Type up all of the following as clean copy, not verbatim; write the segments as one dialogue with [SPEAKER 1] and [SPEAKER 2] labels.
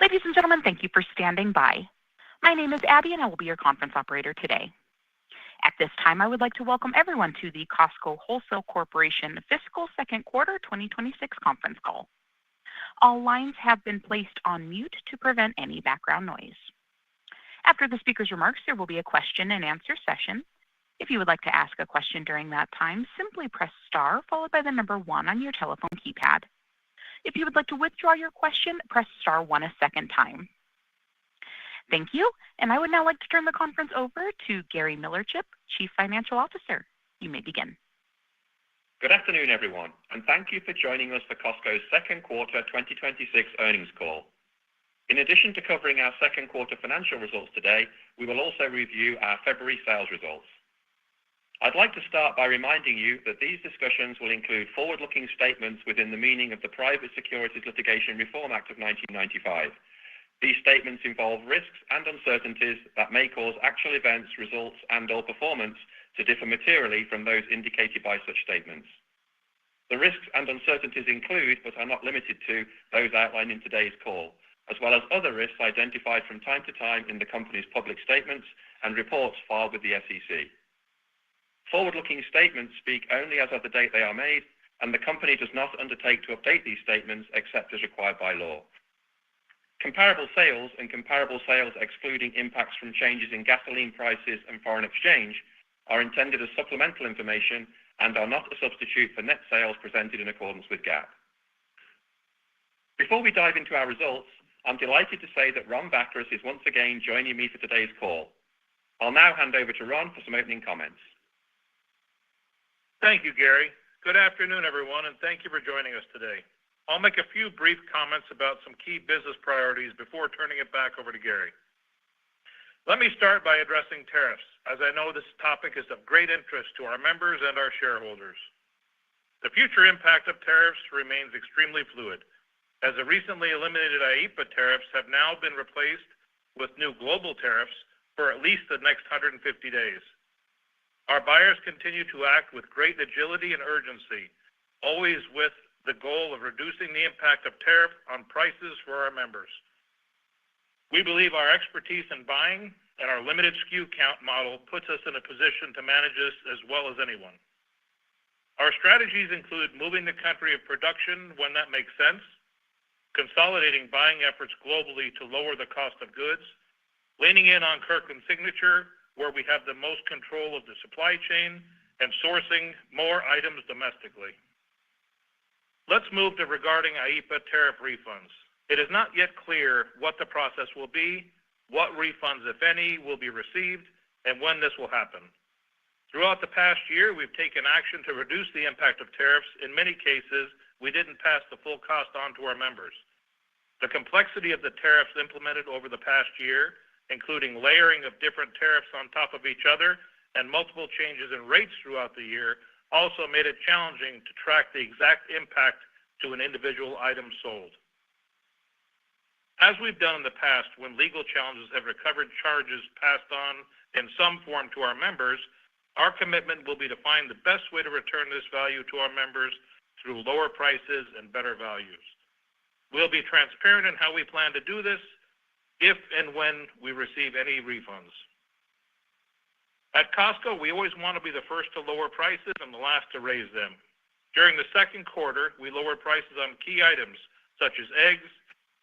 [SPEAKER 1] Ladies and gentlemen, thank you for standing by. My name is Abby, and I will be your conference operator today. At this time, I would like to welcome everyone to the Costco Wholesale Corporation Fiscal Second Quarter 2026 conference call. All lines have been placed on mute to prevent any background noise. After the speaker's remarks, there will be a question-and-answer session. If you would like to ask a question during that time, simply press star followed by the number 1 on your telephone keypad. If you would like to withdraw your question, press star 1 a second time. Thank you, and I would now like to turn the conference over to Gary Millerchip, Chief Financial Officer. You may begin.
[SPEAKER 2] Good afternoon, everyone, and thank you for joining us for Costco's second quarter 2026 earnings call. In addition to covering our second quarter financial results today, we will also review our February sales results. I'd like to start by reminding you that these discussions will include forward-looking statements within the meaning of the Private Securities Litigation Reform Act of 1995. These statements involve risks and uncertainties that may cause actual events, results, and/or performance to differ materially from those indicated by such statements. The risks and uncertainties include, but are not limited to, those outlined in today's call, as well as other risks identified from time to time in the company's public statements and reports filed with the SEC. Forward-looking statements speak only as of the date they are made, and the company does not undertake to update these statements except as required by law. Comparable sales and comparable sales excluding impacts from changes in gasoline prices and foreign exchange are intended as supplemental information and are not a substitute for net sales presented in accordance with GAAP. Before we dive into our results, I'm delighted to say that Ron Bakras is once again joining me for today's call. I'll now hand over to Ron for some opening comments.
[SPEAKER 3] Thank you, Gary. Good afternoon, everyone, and thank you for joining us today. I'll make a few brief comments about some key business priorities before turning it back over to Gary. Let me start by addressing tariffs, as I know this topic is of great interest to our members and our shareholders. The future impact of tariffs remains extremely fluid, as the recently eliminated IEEPA tariffs have now been replaced with new global tariffs for at least the next 150 days. Our buyers continue to act with great agility and urgency, always with the goal of reducing the impact of tariff on prices for our members. We believe our expertise in buying and our limited SKU count model puts us in a position to manage this as well as anyone. Our strategies include moving the country of production when that makes sense, consolidating buying efforts globally to lower the cost of goods, leaning in on Kirkland Signature, where we have the most control of the supply chain, and sourcing more items domestically. Let's move to regarding IEEPA tariff refunds. It is not yet clear what the process will be, what refunds, if any, will be received, and when this will happen. Throughout the past year, we've taken action to reduce the impact of tariffs. In many cases, we didn't pass the full cost on to our members. The complexity of the tariffs implemented over the past year, including layering of different tariffs on top of each other and multiple changes in rates throughout the year, also made it challenging to track the exact impact to an individual item sold. As we've done in the past when legal challenges have recovered charges passed on in some form to our members, our commitment will be to find the best way to return this value to our members through lower prices and better values. We'll be transparent in how we plan to do this, if and when we receive any refunds. At Costco, we always want to be the first to lower prices and the last to raise them. During the second quarter, we lowered prices on key items such as eggs,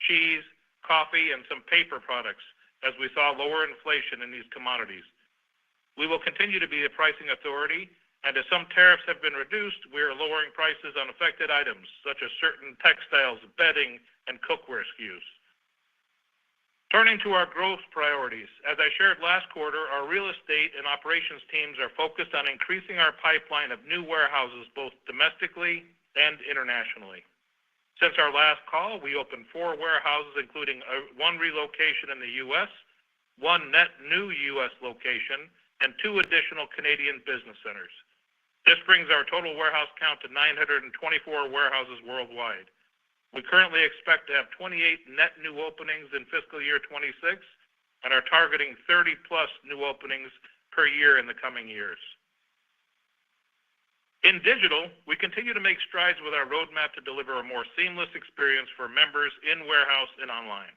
[SPEAKER 3] cheese, coffee, and some paper products, as we saw lower inflation in these commodities. We will continue to be a pricing authority, and as some tariffs have been reduced, we are lowering prices on affected items such as certain textiles, bedding, and cookware SKUs. Turning to our growth priorities, as I shared last quarter, our real estate and operations teams are focused on increasing our pipeline of new warehouses both domestically and internationally. Since our last call, we opened 4 warehouses, including 1 relocation in the U.S., 1 net new U.S. location, and 2 additional Canadian business centers. This brings our total warehouse count to 924 warehouses worldwide. We currently expect to have 28 net new openings in fiscal year 26 and are targeting 30-plus new openings per year in the coming years. In digital, we continue to make strides with our roadmap to deliver a more seamless experience for members in warehouse and online.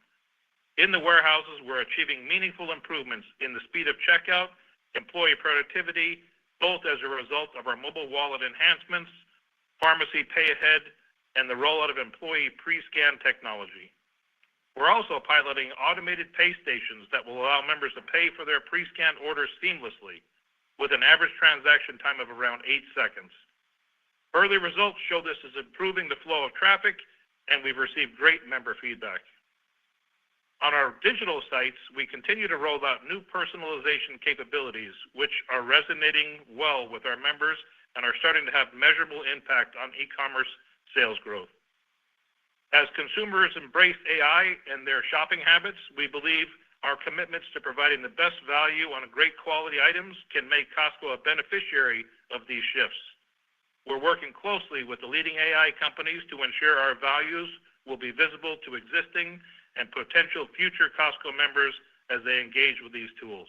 [SPEAKER 3] In the warehouses, we're achieving meaningful improvements in the speed of checkout, employee productivity, both as a result of our mobile wallet enhancements, pharmacy pay ahead, and the rollout of employee pre-scan technology. We're also piloting automated pay stations that will allow members to pay for their pre-scanned orders seamlessly, with an average transaction time of around 8 seconds. Early results show this is improving the flow of traffic, and we've received great member feedback. On our digital sites, we continue to roll out new personalization capabilities, which are resonating well with our members and are starting to have measurable impact on e-commerce sales growth. As consumers embrace AI and their shopping habits, we believe our commitments to providing the best value on great quality items can make Costco a beneficiary of these shifts. We're working closely with the leading AI companies to ensure our values will be visible to existing and potential future Costco members as they engage with these tools.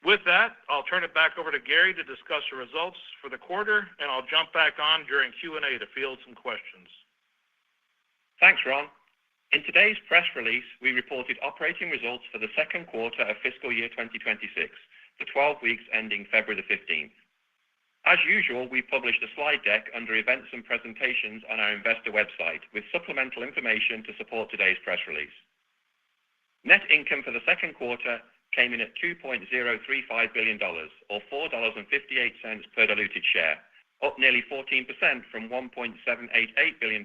[SPEAKER 3] With that, I'll turn it back over to Gary to discuss the results for the quarter, and I'll jump back on during Q&A to field some questions.
[SPEAKER 2] Thanks, Ron. In today's press release, we reported operating results for the second quarter of fiscal year 2026, the 12 weeks ending February the 15th. As usual, we published a slide deck under Events and Presentations on our investor website with supplemental information to support today's press release. Net income for the second quarter came in at $2.035 billion, or $4.58 per diluted share, up nearly 14% from $1.788 billion,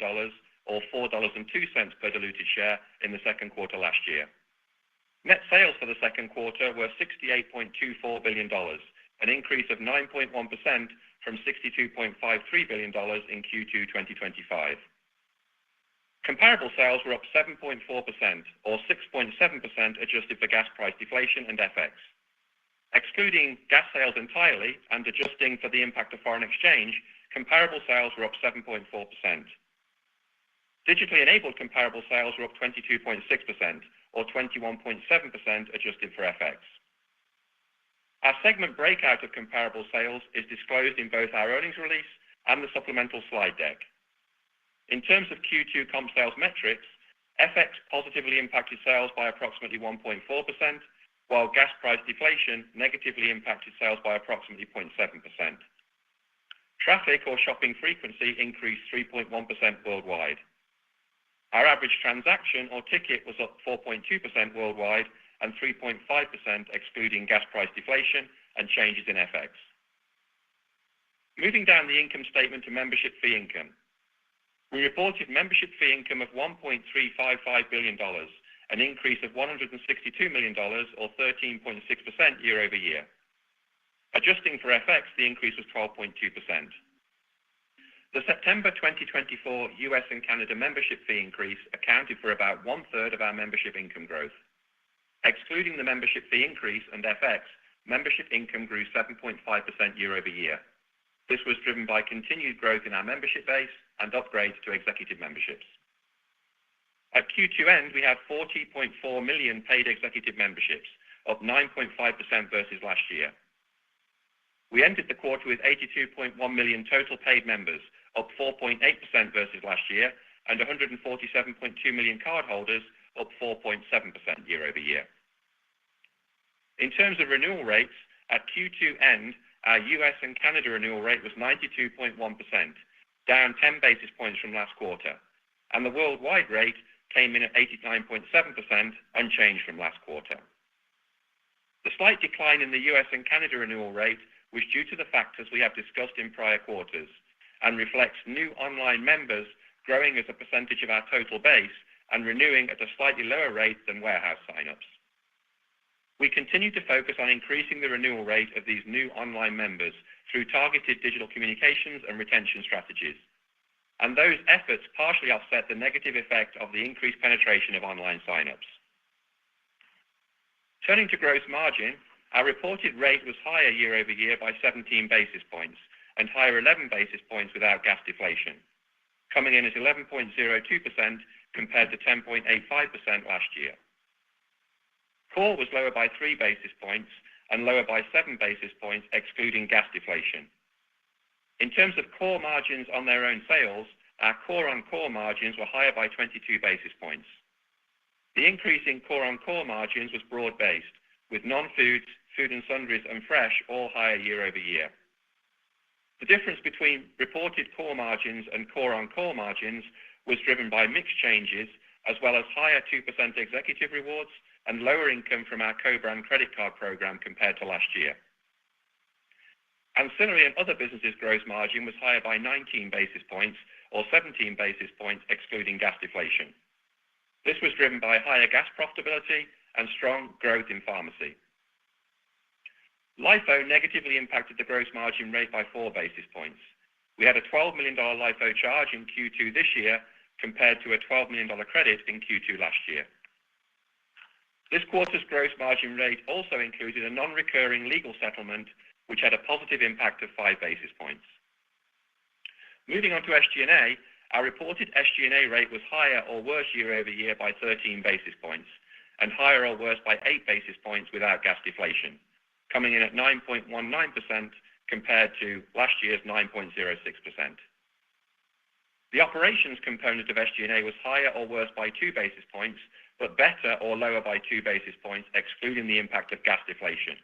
[SPEAKER 2] or $4.02 per diluted share in the second quarter last year. Net sales for the second quarter were $68.24 billion, an increase of 9.1% from $62.53 billion in Q2 2025. Comparable sales were up 7.4%, or 6.7% adjusted for gas price deflation and FX. Excluding gas sales entirely and adjusting for the impact of foreign exchange, comparable sales were up 7.4%. Digitally enabled comparable sales were up 22.6%, or 21.7% adjusted for FX. Our segment breakout of comparable sales is disclosed in both our earnings release and the supplemental slide deck. In terms of Q2 comp sales metrics, FX positively impacted sales by approximately 1.4%, while gas price deflation negatively impacted sales by approximately 0.7%. Traffic or shopping frequency increased 3.1% worldwide. Our average transaction or ticket was up 4.2% worldwide and 3.5% excluding gas price deflation and changes in FX. Moving down the income statement to membership fee income. We reported membership fee income of $1.355 billion, an increase of $162 million or 13.6% year over year. Adjusting for FX, the increase was 12.2%. The September 2024 US and Canada membership fee increase accounted for about 1/3 of our membership income growth. Excluding the membership fee increase and FX, membership income grew 7.5% year over year. This was driven by continued growth in our membership base and upgrades to executive memberships. At Q2 end, we had 40.4 million paid executive memberships, up 9.5% versus last year. We ended the quarter with 82.1 million total paid members, up 4.8% versus last year, and 147.2 million cardholders, up 4.7% year over year. In terms of renewal rates, at Q2 end, our US and Canada renewal rate was 92.1%, down 10 basis points from last quarter, and the worldwide rate came in at 89.7%, unchanged from last quarter. The slight decline in the US and Canada renewal rate was due to the factors we have discussed in prior quarters and reflects new online members growing as a percentage of our total base and renewing at a slightly lower rate than warehouse signups. We continue to focus on increasing the renewal rate of these new online members through targeted digital communications and retention strategies, and those efforts partially offset the negative effect of the increased penetration of online signups. Turning to gross margin, our reported rate was higher year over year by 17 basis points and higher 11 basis points without gas deflation, coming in at 11.02% compared to 10.85% last year. Core was lower by 3 basis points and lower by 7 basis points excluding gas deflation. In terms of core margins on their own sales, our core-on-core margins were higher by 22 basis points. The increase in core-on-core margins was broad-based, with non-foods, food and sundries, and fresh all higher year over year. The difference between reported core margins and core-on-core margins was driven by mix changes, as well as higher 2% executive rewards and lower income from our co-brand credit card program compared to last year. Ancillary and other businesses' gross margin was higher by 19 basis points, or 17 basis points excluding gas deflation. This was driven by higher gas profitability and strong growth in pharmacy. LIFO negatively impacted the gross margin rate by 4 basis points. We had a $12 million LIFO charge in Q2 this year compared to a $12 million credit in Q2 last year. This quarter's gross margin rate also included a non-recurring legal settlement, which had a positive impact of 5 basis points. Moving on to SG&A, our reported SG&A rate was higher or worse year over year by 13 basis points, and higher or worse by 8 basis points without gas deflation, coming in at 9.19% compared to last year's 9.06%. The operations component of SG&A was higher or worse by 2 basis points, but better or lower by 2 basis points, excluding the impact of gas deflation.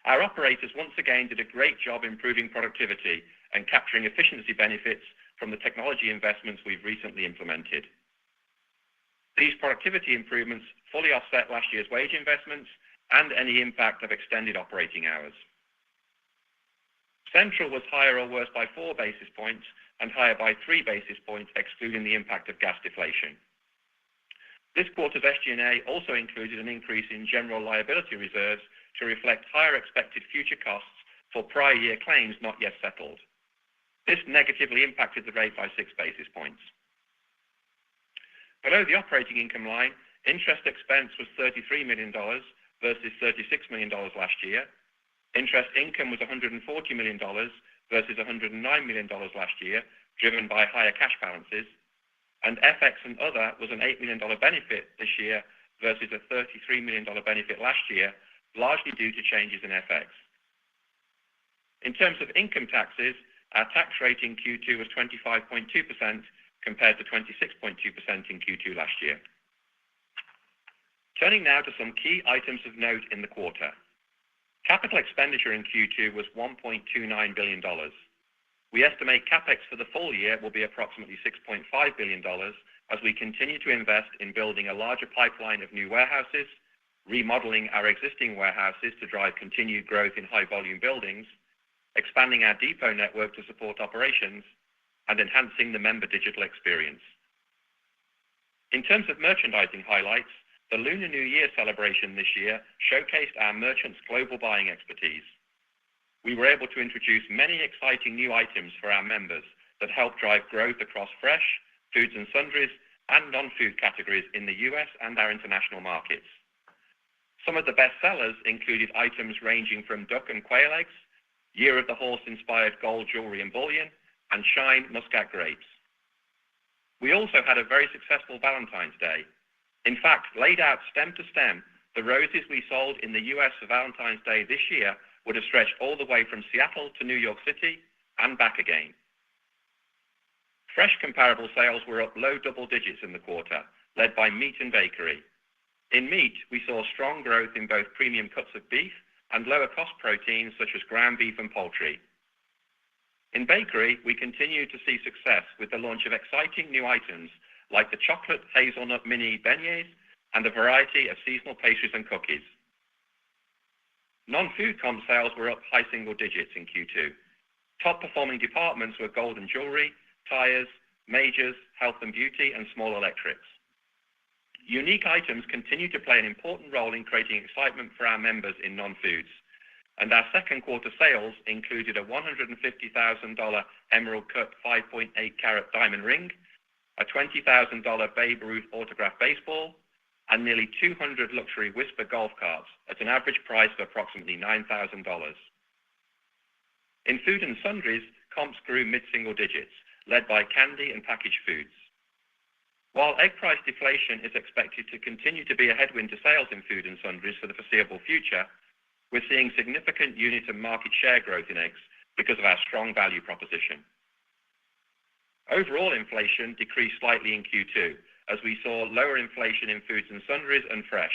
[SPEAKER 2] Our operators once again did a great job improving productivity and capturing efficiency benefits from the technology investments we've recently implemented. These productivity improvements fully offset last year's wage investments and any impact of extended operating hours. Central was higher or worse by 4 basis points and higher by 3 basis points, excluding the impact of gas deflation. This quarter's SG&A also included an increase in general liability reserves to reflect higher expected future costs for prior year claims not yet settled. This negatively impacted the rate by 6 basis points. Below the operating income line, interest expense was $33 million versus $36 million last year. Interest income was $140 million versus $109 million last year, driven by higher cash balances. And FX and other was an $8 million benefit this year versus a $33 million benefit last year, largely due to changes in FX. In terms of income taxes, our tax rate in Q2 was 25.2% compared to 26.2% in Q2 last year. Turning now to some key items of note in the quarter. Capital expenditure in Q2 was $1.29 billion. We estimate CapEx for the full year will be approximately $6.5 billion as we continue to invest in building a larger pipeline of new warehouses, remodeling our existing warehouses to drive continued growth in high-volume buildings, expanding our depot network to support operations, and enhancing the member digital experience. In terms of merchandising highlights, the Lunar New Year celebration this year showcased our merchants' global buying expertise. We were able to introduce many exciting new items for our members that help drive growth across fresh, foods and sundries, and non-food categories in the US and our international markets. Some of the best sellers included items ranging from duck and quail eggs, Year of the Horse-inspired gold jewelry and bullion, and Shine Muscat grapes. We also had a very successful Valentine's Day. In fact, laid out stem to stem, the roses we sold in the US for Valentine's Day this year would have stretched all the way from Seattle to New York City and back again. Fresh comparable sales were up low double digits in the quarter, led by meat and bakery. In meat, we saw strong growth in both premium cuts of beef and lower cost proteins such as ground beef and poultry. In bakery, we continue to see success with the launch of exciting new items like the chocolate hazelnut mini beignets and a variety of seasonal pastries and cookies. Non-food comp sales were up high single digits in Q2. Top performing departments were gold and jewelry, tires, majors, health and beauty, and small electrics. Unique items continue to play an important role in creating excitement for our members in non-foods, and our second quarter sales included a $150,000 emerald cut 5.8 carat diamond ring, a $20,000 Babe Ruth autographed baseball, and nearly 200 luxury Whisper golf carts at an average price of approximately $9,000. In food and sundries, comps grew mid-single digits, led by candy and packaged foods. While egg price deflation is expected to continue to be a headwind to sales in food and sundries for the foreseeable future, we're seeing significant unit and market share growth in eggs because of our strong value proposition. Overall inflation decreased slightly in Q2 as we saw lower inflation in foods and sundries and fresh,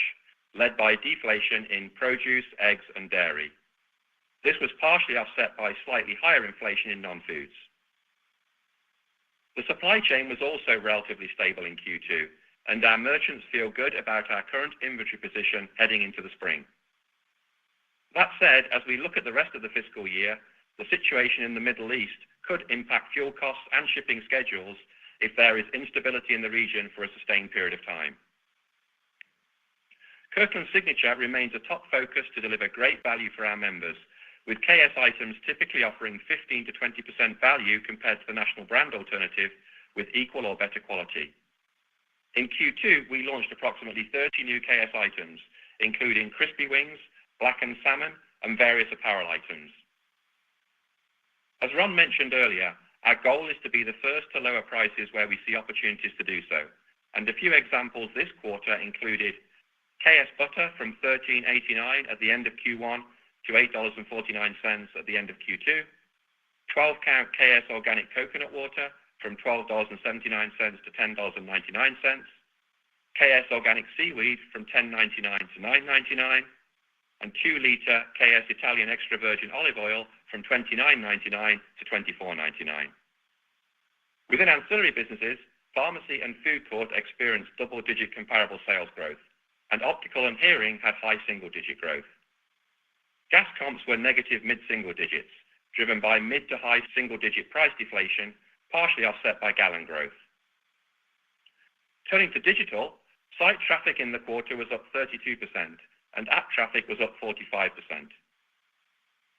[SPEAKER 2] led by deflation in produce, eggs, and dairy. This was partially offset by slightly higher inflation in non-foods. The supply chain was also relatively stable in Q2, and our merchants feel good about our current inventory position heading into the spring. That said, as we look at the rest of the fiscal year, the situation in the Middle East could impact fuel costs and shipping schedules if there is instability in the region for a sustained period of time. Kirkland Signature remains a top focus to deliver great value for our members, with KS items typically offering 15 to 20% value compared to the national brand alternative with equal or better quality. In Q2, we launched approximately 30 new KS items, including crispy wings, blackened salmon, and various apparel items. As Ron mentioned earlier, our goal is to be the first to lower prices where we see opportunities to do so, and a few examples this quarter included KS butter from $13.89 at the end of Q1 to $8.49 at the end of Q2, 12-count KS organic coconut water from $12.79 to $10.99, KS organic seaweed from $10.99 to $9.99, and 2-liter KS Italian extra virgin olive oil from $29.99 to $24.99. Within ancillary businesses, pharmacy and food court experienced double-digit comparable sales growth, and optical and hearing had high single-digit growth. Gas comps were negative mid-single digits, driven by mid to high single-digit price deflation, partially offset by gallon growth. Turning to digital, site traffic in the quarter was up 32%, and app traffic was up 45%.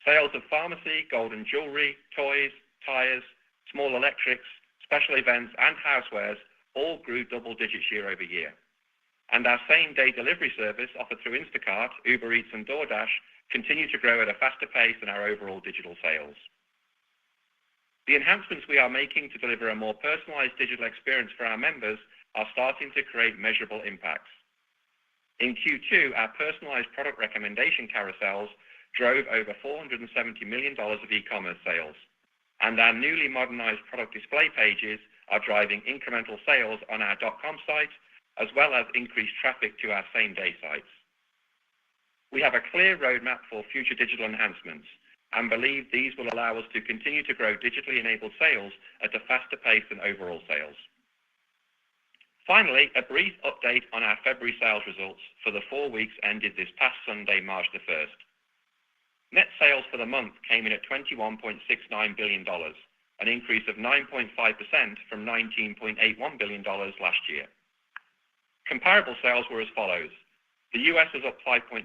[SPEAKER 2] Sales of pharmacy, gold and jewelry, toys, tires, small electrics, special events, and housewares all grew double digits year over year. And our same-day delivery service offered through Instacart, Uber Eats, and DoorDash continue to grow at a faster pace than our overall digital sales. The enhancements we are making to deliver a more personalized digital experience for our members are starting to create measurable impacts. In Q2, our personalized product recommendation carousels drove over $470 million of e-commerce sales, and our newly modernized product display pages are driving incremental sales on our .com site, as well as increased traffic to our same-day sites. We have a clear roadmap for future digital enhancements and believe these will allow us to continue to grow digitally enabled sales at a faster pace than overall sales. Finally, a brief update on our February sales results for the 4 weeks ended this past Sunday, March the 1st. Net sales for the month came in at $21.69 billion, an increase of 9.5% from $19.81 billion last year. Comparable sales were as follows. The US was up 5.2%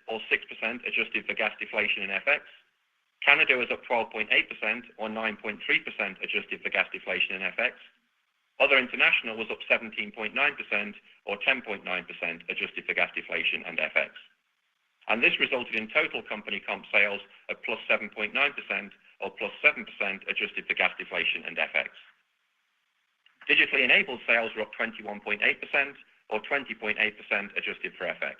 [SPEAKER 2] or 6% adjusted for gas deflation and FX. Canada was up 12.8% or 9.3% adjusted for gas deflation and FX. Other international was up 17.9% or 10.9% adjusted for gas deflation and FX. And this resulted in total company comp sales of plus 7.9% or plus 7% adjusted for gas deflation and FX. Digitally enabled sales were up 21.8% or 20.8% adjusted for FX.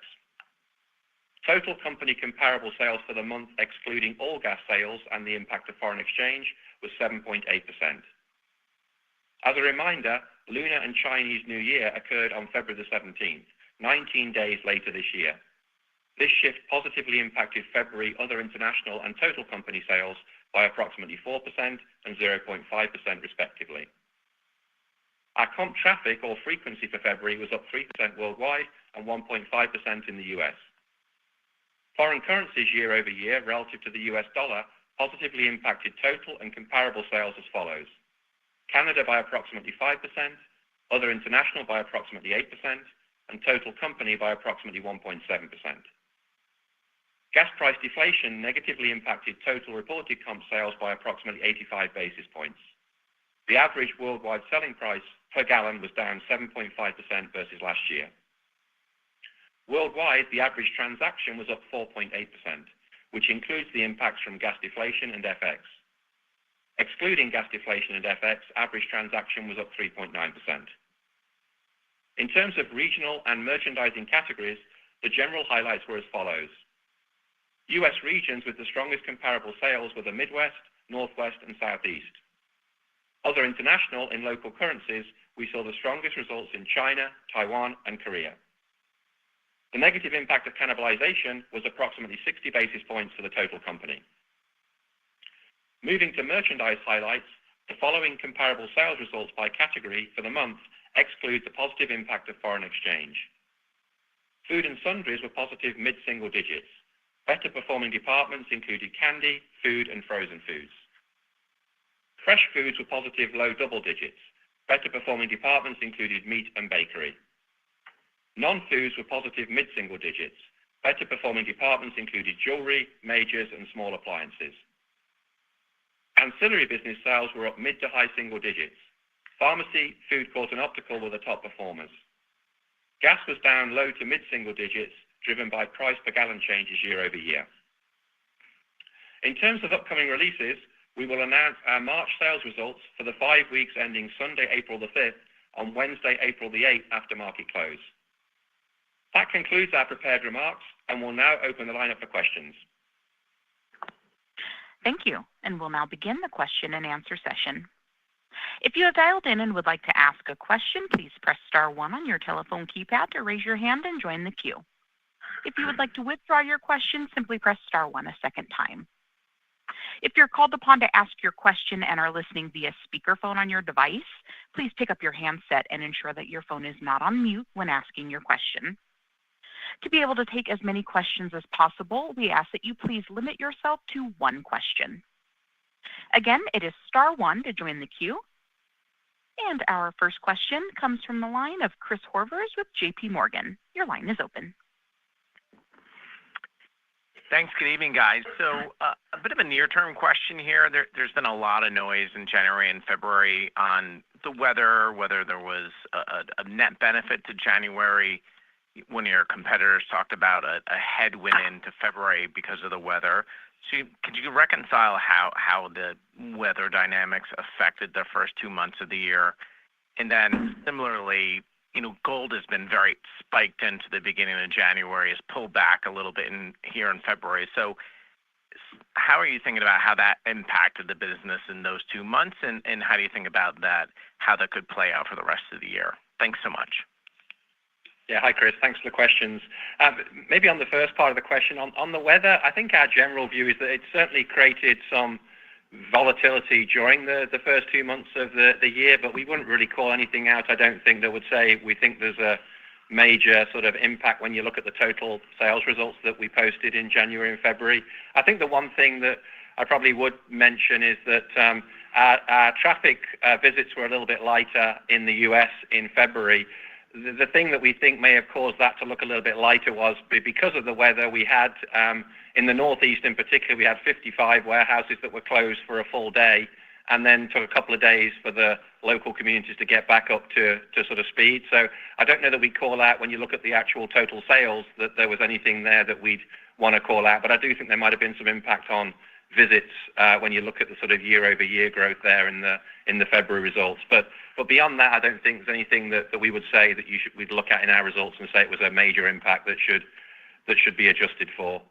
[SPEAKER 2] Total company comparable sales for the month, excluding all gas sales and the impact of foreign exchange, was 7.8%. As a reminder, Lunar and Chinese New Year occurred on February the 17th, 19 days later this year. This shift positively impacted February other international and total company sales by approximately 4% and 0.5% respectively. Our comp traffic or frequency for February was up 3% worldwide and 1.5% in the US. Foreign currencies year over year relative to the US dollar positively impacted total and comparable sales as follows. Canada by approximately 5%, other international by approximately 8%, and total company by approximately 1.7%. Gas price deflation negatively impacted total reported comp sales by approximately 85 basis points. The average worldwide selling price per gallon was down 7.5% versus last year. Worldwide, the average transaction was up 4.8%, which includes the impacts from gas deflation and FX. Excluding gas deflation and FX, average transaction was up 3.9%. In terms of regional and merchandising categories, the general highlights were as follows. U.S. regions with the strongest comparable sales were the Midwest, Northwest, and Southeast. Other international in local currencies, we saw the strongest results in China, Taiwan, and Korea. The negative impact of cannibalization was approximately 60 basis points for the total company. Moving to merchandise highlights, the following comparable sales results by category for the month exclude the positive impact of foreign exchange. Food and sundries were positive mid-single digits. Better performing departments included candy, food, and frozen foods. Fresh foods were positive low double digits. Better performing departments included meat and bakery. Non-foods were positive mid-single digits. Better performing departments included jewelry, majors, and small appliances. Ancillary business sales were up mid to high single digits. Pharmacy, food court, and optical were the top performers. Gas was down low to mid-single digits, driven by price per gallon changes year over year. In terms of upcoming releases, we will announce our March sales results for the 5 weeks ending Sunday, April the 5th, on Wednesday, April the 8th after market close. That concludes our prepared remarks, and we'll now open the line up for questions.
[SPEAKER 1] Thank you, and we'll now begin the question and answer session. If you have dialed in and would like to ask a question, please press star 1 on your telephone keypad to raise your hand and join the queue. If you would like to withdraw your question, simply press star 1 a second time. If you're called upon to ask your question and are listening via speakerphone on your device, please pick up your handset and ensure that your phone is not on mute when asking your question. To be able to take as many questions as possible, we ask that you please limit yourself to 1 question. Again, it is star 1 to join the queue. And our first question comes from the line of Chris Horvers with JP Morgan. Your line is open.
[SPEAKER 4] Thanks. Good evening, guys. So a bit of a near-term question here. There's been a lot of noise in January and February on the weather, whether there was a net benefit to January. One of your competitors talked about a headwind into February because of the weather. So could you reconcile how the weather dynamics affected the first 2 months of the year? And then similarly, gold has been very spiked into the beginning of January, has pulled back a little bit here in February. So how are you thinking about how that impacted the business in those 2 months? And how do you think about that, how that could play out for the rest of the year? Thanks so much.
[SPEAKER 2] Yeah, hi, Chris. Thanks for the questions. Maybe on the first part of the question, on the weather, I think our general view is that it certainly created some volatility during the first 2 months of the year, but we wouldn't really call anything out, I don't think, that would say we think there's a major sort of impact when you look at the total sales results that we posted in January and February. I think the one thing that I probably would mention is that our traffic visits were a little bit lighter in the U.S. in February. The thing that we think may have caused that to look a little bit lighter was because of the weather we had in the Northeast in particular, we had 55 warehouses that were closed for a full day and then took a couple of days for the local communities to get back up to sort of speed. So I don't know that we call out when you look at the actual total sales that there was anything there that we'd want to call out, but I do think there might have been some impact on visits when you look at the sort of year-over-year growth there in the February results. But beyond that, I don't think there's anything that we would say that we'd look at in our results and say it was a major impact that should be adjusted for.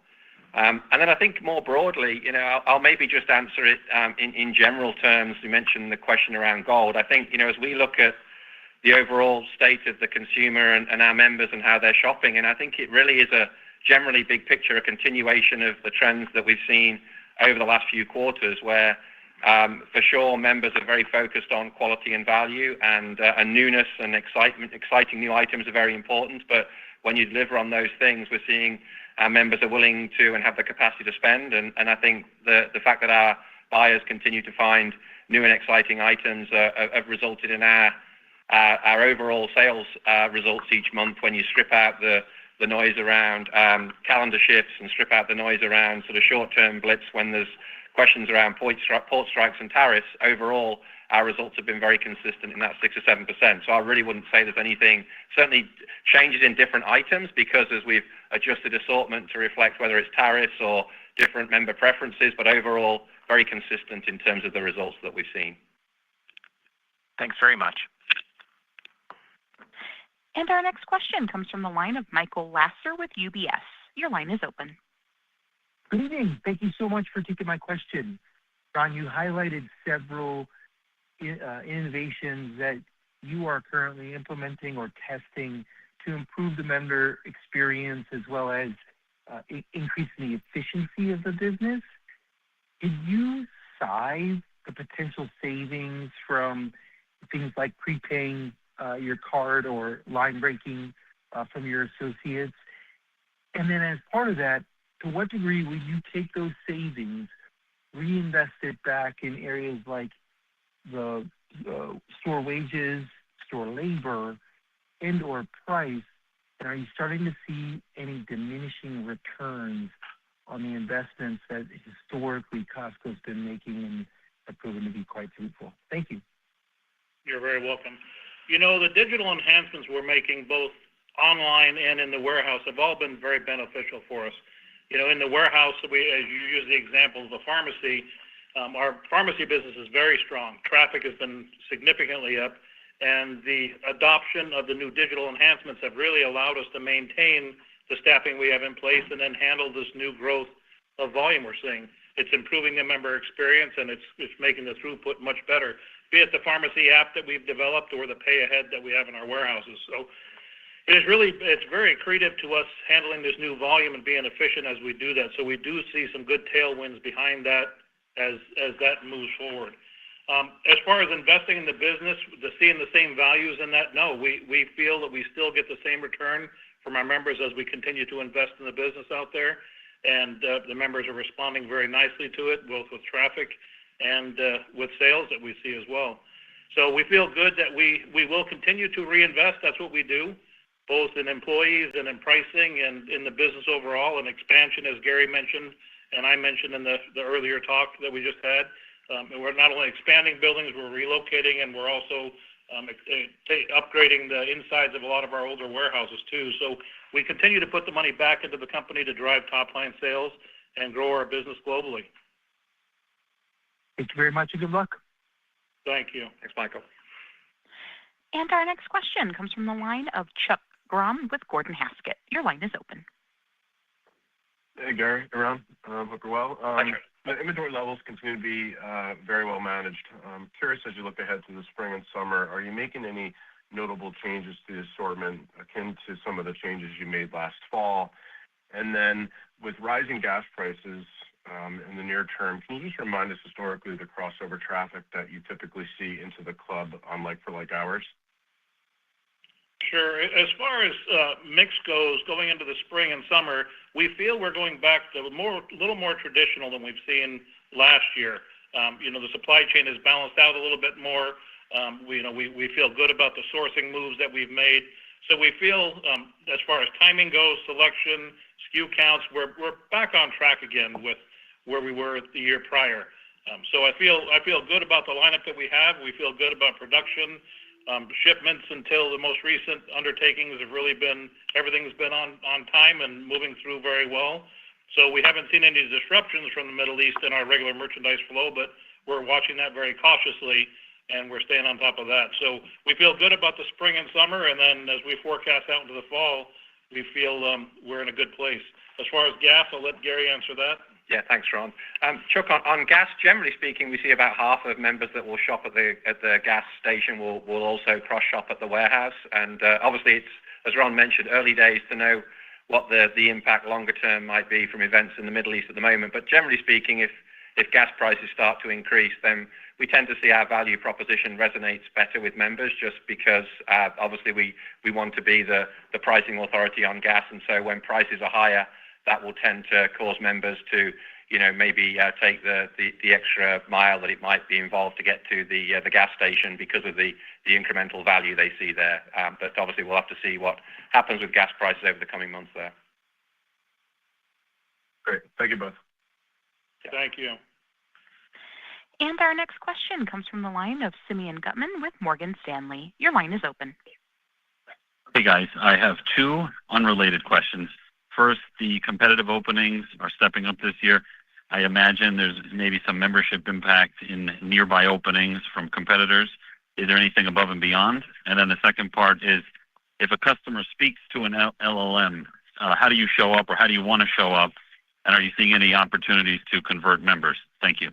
[SPEAKER 2] And then I think more broadly, I'll maybe just answer it in general terms. You mentioned the question around gold. I think, as we look at the overall state of the consumer and our members and how they're shopping, and I think it really is a generally big picture, a continuation of the trends that we've seen over the last few quarters, where for sure members are very focused on quality and value, and newness and exciting new items are very important. But when you deliver on those things, we're seeing our members are willing to and have the capacity to spend. And I think the fact that our buyers continue to find new and exciting items have resulted in our overall sales results each month. When you strip out the noise around calendar shifts and strip out the noise around sort of short-term blips when there's questions around port strikes and tariffs, overall, our results have been very consistent in that 6 or 7%. So I really wouldn't say there's anything, certainly changes in different items, because as we've adjusted assortment to reflect whether it's tariffs or different member preferences, but overall, very consistent in terms of the results that we've seen.
[SPEAKER 4] Thanks very much.
[SPEAKER 1] And our next question comes from the line of Michael Lasser with UBS. Your line is open.
[SPEAKER 5] Good evening. Thank you so much for taking my question. Ron, you highlighted several innovations that you are currently implementing or testing to improve the member experience as well as increasing the efficiency of the business? Did you size the potential savings from things like prepaying your card or line breaking from your associates? And then as part of that, to what degree will you take those savings, reinvest it back in areas like the store wages, store labor, and or price? And are you starting to see any diminishing returns on the investments that historically Costco's been making and have proven to be quite fruitful? Thank you.
[SPEAKER 3] You're very welcome. The digital enhancements we're making both online and in the warehouse have all been very beneficial for us. In the warehouse, as you use the example of the pharmacy, our pharmacy business is very strong. Traffic has been significantly up, and the adoption of the new digital enhancements have really allowed us to maintain the staffing we have in place and then handle this new growth of volume we're seeing. It's improving the member experience, and it's making the throughput much better, be it the pharmacy app that we've developed or the pay ahead that we have in our warehouses. So it's very accretive to us handling this new volume and being efficient as we do that. So we do see some good tailwinds behind that as that moves forward. As far as investing in the business, seeing the same values in that, no, we feel that we still get the same return from our members as we continue to invest in the business out there. And the members are responding very nicely to it, both with traffic and with sales that we see as well. So we feel good that we will continue to reinvest. That's what we do, both in employees and in pricing and in the business overall, and expansion, as Gary mentioned, and I mentioned in the earlier talk that we just had. And we're not only expanding buildings, we're relocating, and we're also upgrading the insides of a lot of our older warehouses too. So we continue to put the money back into the company to drive top-line sales and grow our business globally.
[SPEAKER 5] Thank you very much, and good luck.
[SPEAKER 3] Thank you.
[SPEAKER 2] Thanks, Michael.
[SPEAKER 1] And our next question comes from the line of Chuck Grom with Gordon Haskett. Your line is open.
[SPEAKER 6] Hey, Gary, around. Hope you're well.
[SPEAKER 2] Hi, Chuck.
[SPEAKER 6] The inventory levels continue to be very well managed. I'm curious, as you look ahead to the spring and summer, are you making any notable changes to the assortment akin to some of the changes you made last fall? And then with rising gas prices in the near term, can you just remind us historically the crossover traffic that you typically see into the club on like-for-like hours?
[SPEAKER 3] Sure. As far as mix goes, going into the spring and summer, we feel we're going back to a little more traditional than we've seen last year. The supply chain is balanced out a little bit more. We feel good about the sourcing moves that we've made. So we feel, as far as timing goes, selection, SKU counts, we're back on track again with where we were the year prior. So I feel good about the lineup that we have. We feel good about production. Shipments until the most recent undertakings have really been, everything's been on time and moving through very well. So we haven't seen any disruptions from the Middle East in our regular merchandise flow, but we're watching that very cautiously and we're staying on top of that. So we feel good about the spring and summer, and then as we forecast out into the fall, we feel we're in a good place. As far as gas, I'll let Gary answer that.
[SPEAKER 2] Yeah, thanks, Ron. Chuck, on gas, generally speaking, we see about half of members that will shop at the gas station will also cross-shop at the warehouse. And obviously, it's, as Ron mentioned, early days to know what the impact longer term might be from events in the Middle East at the moment. But generally speaking, if gas prices start to increase, then we tend to see our value proposition resonates better with members, just because obviously we want to be the pricing authority on gas. And so when prices are higher, that will tend to cause members to, maybe take the extra mile that it might be involved to get to the gas station because of the incremental value they see there. But obviously, we'll have to see what happens with gas prices over the coming months there.
[SPEAKER 6] Great. Thank you both.
[SPEAKER 3] Thank you.
[SPEAKER 1] And our next question comes from the line of Simeon Gutman with Morgan Stanley. Your line is open.
[SPEAKER 7] Hey, guys. I have two unrelated questions. First, the competitive openings are stepping up this year. I imagine there's maybe some membership impact in nearby openings from competitors. Is there anything above and beyond? And then the second part is, if a customer speaks to an LLM, how do you show up, or how do you want to show up? And are you seeing any opportunities to convert members? Thank you.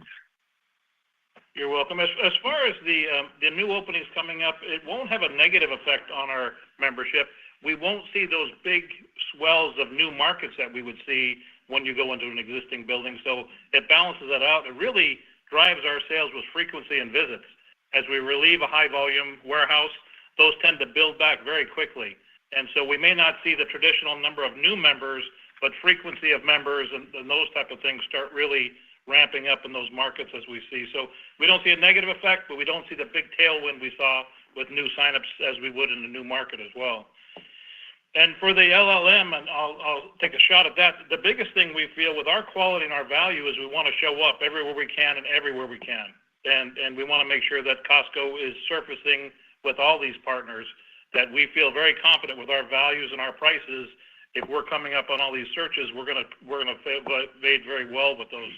[SPEAKER 3] You're welcome. As far as the new openings coming up, it won't have a negative effect on our membership. We won't see those big swells of new markets that we would see when you go into an existing building. So it balances that out. It really drives our sales with frequency and visits. As we relieve a high volume warehouse, those tend to build back very quickly. And so we may not see the traditional number of new members, but frequency of members and those type of things start really ramping up in those markets as we see. So we don't see a negative effect, but we don't see the big tailwind we saw with new signups as we would in a new market as well. And for the LLM, and I'll take a shot at that, the biggest thing we feel with our quality and our value is we want to show up everywhere we can and everywhere we can. And we want to make sure that Costco is surfacing with all these partners, that we feel very confident with our values and our prices. If we're coming up on all these searches, we're gonna fade very well with those.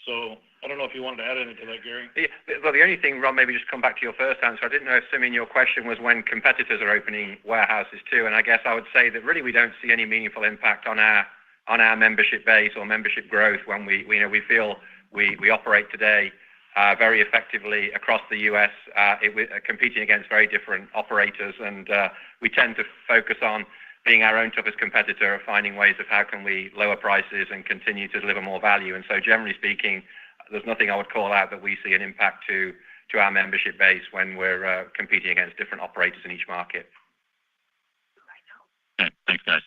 [SPEAKER 3] So I don't know if you wanted to add anything to that, Gary.
[SPEAKER 2] Yeah, well, the only thing, Ron, maybe just come back to your first answer. I didn't know if, Simeon, your question was when competitors are opening warehouses too, and I guess I would say that really we don't see any meaningful impact on our membership base or membership growth when we feel we operate today very effectively across the U.S. Competing against very different operators, and we tend to focus on being our own toughest competitor, of finding ways of how can we lower prices and continue to deliver more value. And so generally speaking, there's nothing I would call out that we see an impact to our membership base when we're competing against different operators in each market.
[SPEAKER 7] Okay, thanks, guys.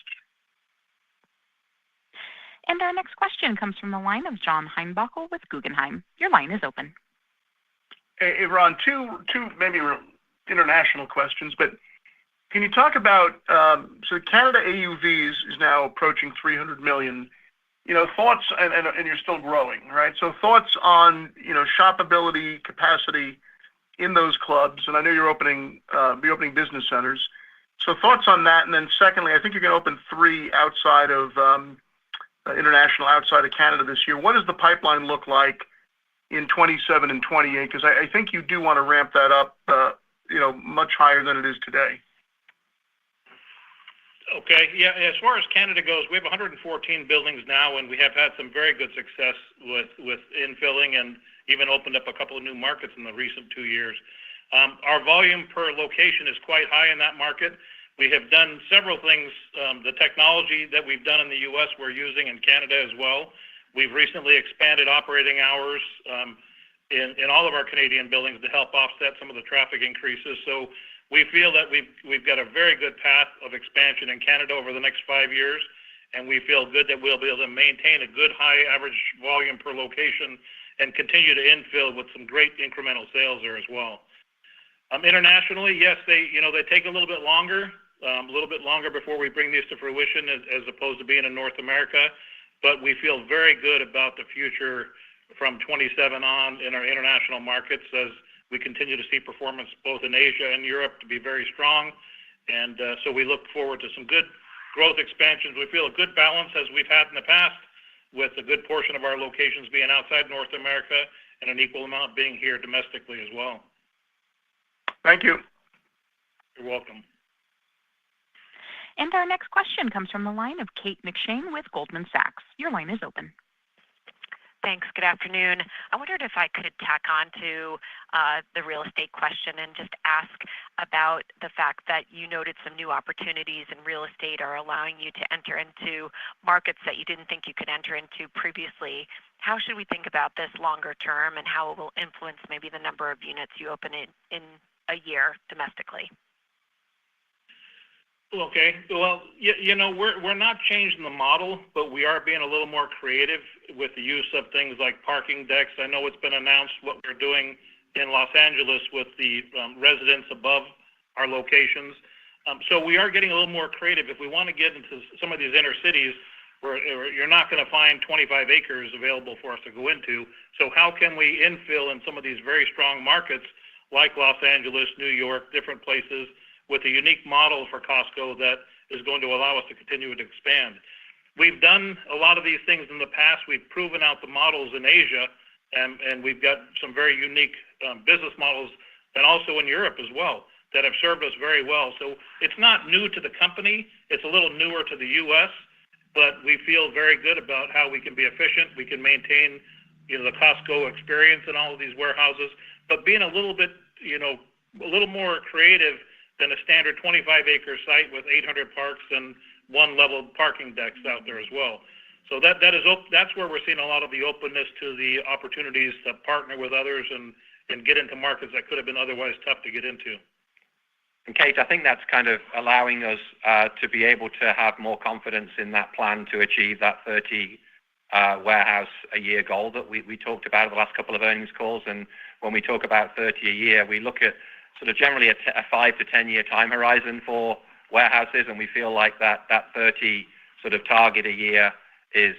[SPEAKER 1] And our next question comes from the line of John Heinbockel with Guggenheim. Your line is open.
[SPEAKER 8] Hey, Ron, two maybe international questions, but can you talk about, so Canada AUV is now approaching 300 million, thoughts, and you're still growing, right? So thoughts on, shoppability, capacity in those clubs, and I know you're be opening business centers. So thoughts on that, and then secondly, I think you're going to open 3 outside of international, outside of Canada this year. What does the pipeline look like in 27 and 28? Because I think you do want to ramp that up, much higher than it is today.
[SPEAKER 3] Okay, yeah, as far as Canada goes, we have 114 buildings now, and we have had some very good success with infilling and even opened up a couple of new markets in the recent 2 years. Our volume per location is quite high in that market. We have done several things. The technology that we've done in the U.S. we're using in Canada as well. We've recently expanded operating hours in all of our Canadian buildings to help offset some of the traffic increases. So we feel that we've got a very good path of expansion in Canada over the next 5 years, and we feel good that we'll be able to maintain a good high average volume per location and continue to infill with some great incremental sales there as well. Internationally, yes, they take a little bit longer before we bring these to fruition as opposed to being in North America, but we feel very good about the future from 27 on in our international markets as we continue to see performance both in Asia and Europe to be very strong. And so we look forward to some good growth expansions. We feel a good balance as we've had in the past, with a good portion of our locations being outside North America and an equal amount being here domestically as well.
[SPEAKER 8] Thank you.
[SPEAKER 3] You're welcome.
[SPEAKER 1] And our next question comes from the line of Kate McShane with Goldman Sachs. Your line is open.
[SPEAKER 9] Thanks. Good afternoon. I wondered if I could tack on to the real estate question and just ask about the fact that you noted some new opportunities in real estate are allowing you to enter into markets that you didn't think you could enter into previously. How should we think about this longer term and how it will influence maybe the number of units you open in a year domestically?
[SPEAKER 3] Okay. Well, we're not changing the model, but we are being a little more creative with the use of things like parking decks. I know it's been announced what we're doing in Los Angeles with the residents above our locations. So we are getting a little more creative. If we want to get into some of these inner cities where you're not going to find 25 acres available for us to go into, so how can we infill in some of these very strong markets like Los Angeles, New York, different places, with a unique model for Costco that is going to allow us to continue to expand. We've done a lot of these things in the past. We've proven out the models in Asia, and we've got some very unique business models, and also in Europe as well, that have served us very well. So it's not new to the company. It's a little newer to the U.S., but we feel very good about how we can be efficient. We can maintain the Costco experience in all of these warehouses, but being a little bit, a little more creative than a standard 25-acre site with 800 parks and one level parking decks out there as well. So that's where we're seeing a lot of the openness to the opportunities to partner with others and get into markets that could have been otherwise tough to get into.
[SPEAKER 2] And Kate, I think that's kind of allowing us to be able to have more confidence in that plan to achieve that 30 warehouse a year goal that we talked about the last couple of earnings calls. And when we talk about 30 a year, we look at sort of generally a 5 to 10 year time horizon for warehouses, and we feel like that 30 sort of target a year is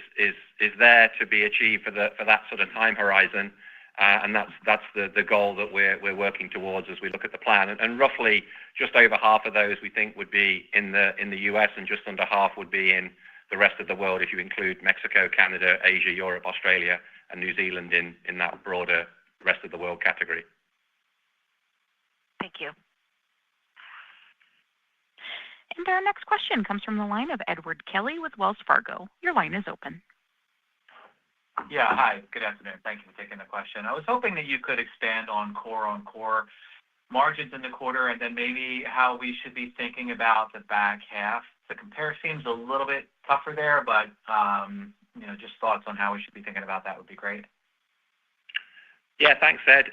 [SPEAKER 2] there to be achieved for that sort of time horizon. And that's the goal that we're working towards as we look at the plan. And roughly just over half of those we think would be in the US, and just under half would be in the rest of the world if you include Mexico, Canada, Asia, Europe, Australia, and New Zealand in that broader rest of the world category.
[SPEAKER 9] Thank you.
[SPEAKER 1] And our next question comes from the line of Edward Kelly with Wells Fargo. Your line is open.
[SPEAKER 10] Yeah, hi. Good afternoon. Thank you for taking the question. I was hoping that you could expand on core margins in the quarter, and then maybe how we should be thinking about the back half. The compare seems a little bit tougher there, but just thoughts on how we should be thinking about that would be great.
[SPEAKER 2] Yeah, thanks, Ed.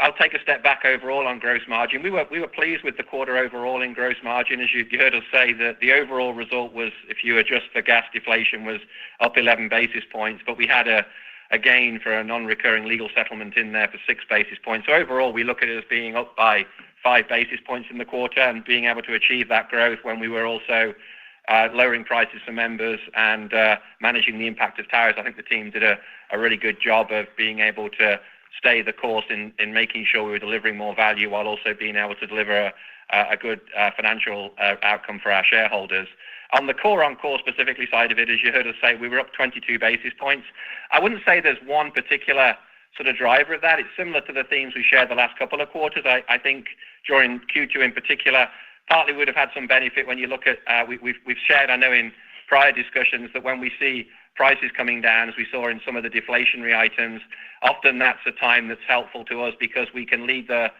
[SPEAKER 2] I'll take a step back overall on gross margin. We were pleased with the quarter overall in gross margin. As you heard us say, that the overall result was, if you adjust for gas deflation, was up 11 basis points, but we had a gain for a non-recurring legal settlement in there for 6 basis points. So overall, we look at it as being up by 5 basis points in the quarter, and being able to achieve that growth when we were also lowering prices for members and managing the impact of tariffs. I think the team did a really good job of being able to stay the course in making sure we were delivering more value while also being able to deliver a good financial outcome for our shareholders. On the core specifically side of it, as you heard us say, we were up 22 basis points. I wouldn't say there's one particular sort of driver of that. It's similar to the themes we shared the last couple of quarters. I think during Q2 in particular, partly would have had some benefit when you look at, we've shared, I know in prior discussions, that when we see prices coming down, as we saw in some of the deflationary items, often that's a time that's helpful to us because we can lead the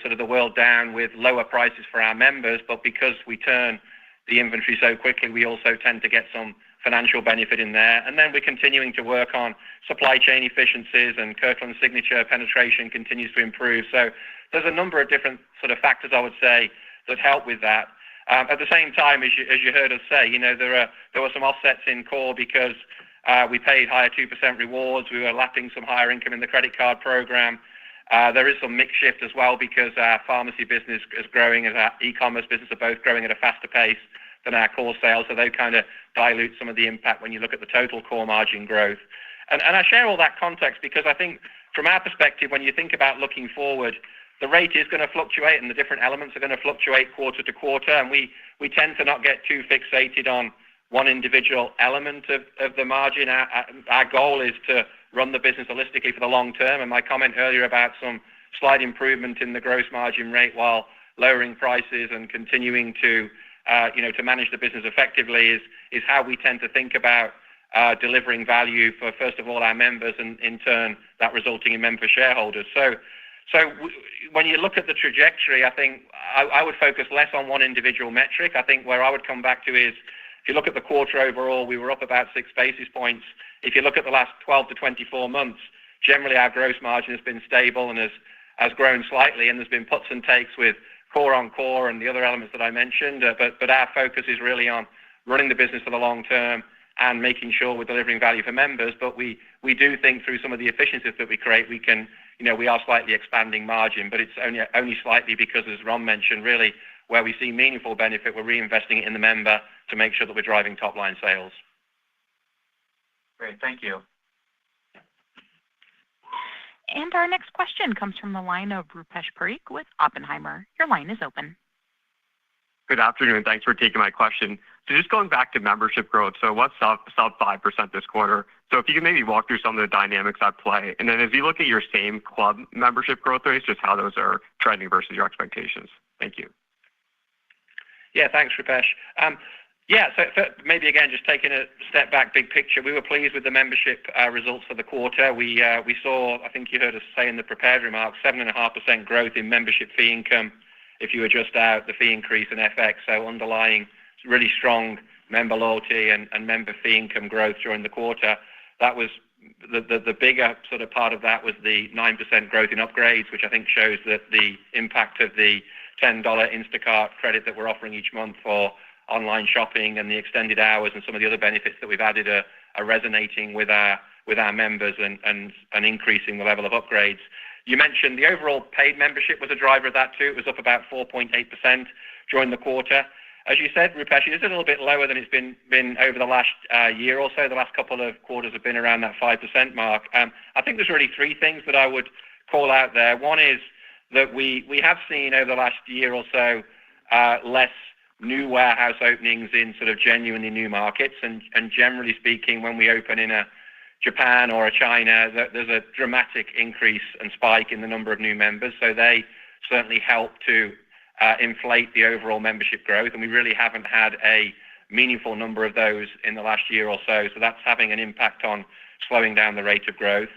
[SPEAKER 2] sort of the world down with lower prices for our members. But because we turn the inventory so quickly, we also tend to get some financial benefit in there. And then we're continuing to work on supply chain efficiencies, and Kirkland Signature penetration continues to improve. So there's a number of different sort of factors, I would say, that help with that. At the same time, as you heard us say, there were some offsets in core because we paid higher 2% rewards. We were lapping some higher income in the credit card program. There is some mix shift as well because our pharmacy business is growing and our e-commerce business are both growing at a faster pace than our core sales. So they kind of dilute some of the impact when you look at the total core margin growth. And I share all that context because I think from our perspective, when you think about looking forward, the rate is going to fluctuate and the different elements are going to fluctuate quarter to quarter. And we tend to not get too fixated on one individual element of the margin. Our goal is to run the business holistically for the long term. And my comment earlier about some slight improvement in the gross margin rate while lowering prices and continuing to manage the business effectively is how we tend to think about delivering value for, first of all, our members, and in turn that resulting in member shareholders. So when you look at the trajectory, I think I would focus less on one individual metric. I think where I would come back to is, if you look at the quarter overall, we were up about 6 basis points. If you look at the last 12 to 24 months, generally our gross margin has been stable and has grown slightly, and there's been puts and takes with core and the other elements that I mentioned. But our focus is really on running the business for the long term and making sure we're delivering value for members. But we do think through some of the efficiencies that we create, we are slightly expanding margin, but it's only slightly because, as Ron mentioned, really where we see meaningful benefit, we're reinvesting it in the member to make sure that we're driving top line sales.
[SPEAKER 10] Great, thank you.
[SPEAKER 1] And our next question comes from the line of Rupesh Parikh with Oppenheimer. Your line is open.
[SPEAKER 11] Good afternoon. Thanks for taking my question. So just going back to membership growth, so what's up 5% this quarter? So if you can maybe walk through some of the dynamics at play, and then as you look at your same club membership growth rates, just how those are trending versus your expectations. Thank you.
[SPEAKER 2] Yeah, thanks, Rupesh. Yeah, so maybe again, just taking a step back, big picture, we were pleased with the membership results for the quarter. We saw, I think you heard us say in the prepared remarks, 7.5% growth in membership fee income if you adjust out the fee increase in FX. So underlying really strong member loyalty and member fee income growth during the quarter. That was the bigger sort of part of that was the 9% growth in upgrades, which I think shows that the impact of the $10 Instacart credit that we're offering each month for online shopping and the extended hours and some of the other benefits that we've added are resonating with our members and increasing the level of upgrades. You mentioned the overall paid membership was a driver of that too. It was up about 4.8% during the quarter. As you said, Rupesh, it is a little bit lower than it's been over the last year or so. The last couple of quarters have been around that 5% mark. I think there's really three things that I would call out there. One is that we have seen over the last year or so less new warehouse openings in sort of genuinely new markets. And generally speaking, when we open in a Japan or a China, there's a dramatic increase and spike in the number of new members. So they certainly help to inflate the overall membership growth. And we really haven't had a meaningful number of those in the last year or so. So that's having an impact on slowing down the rate of growth.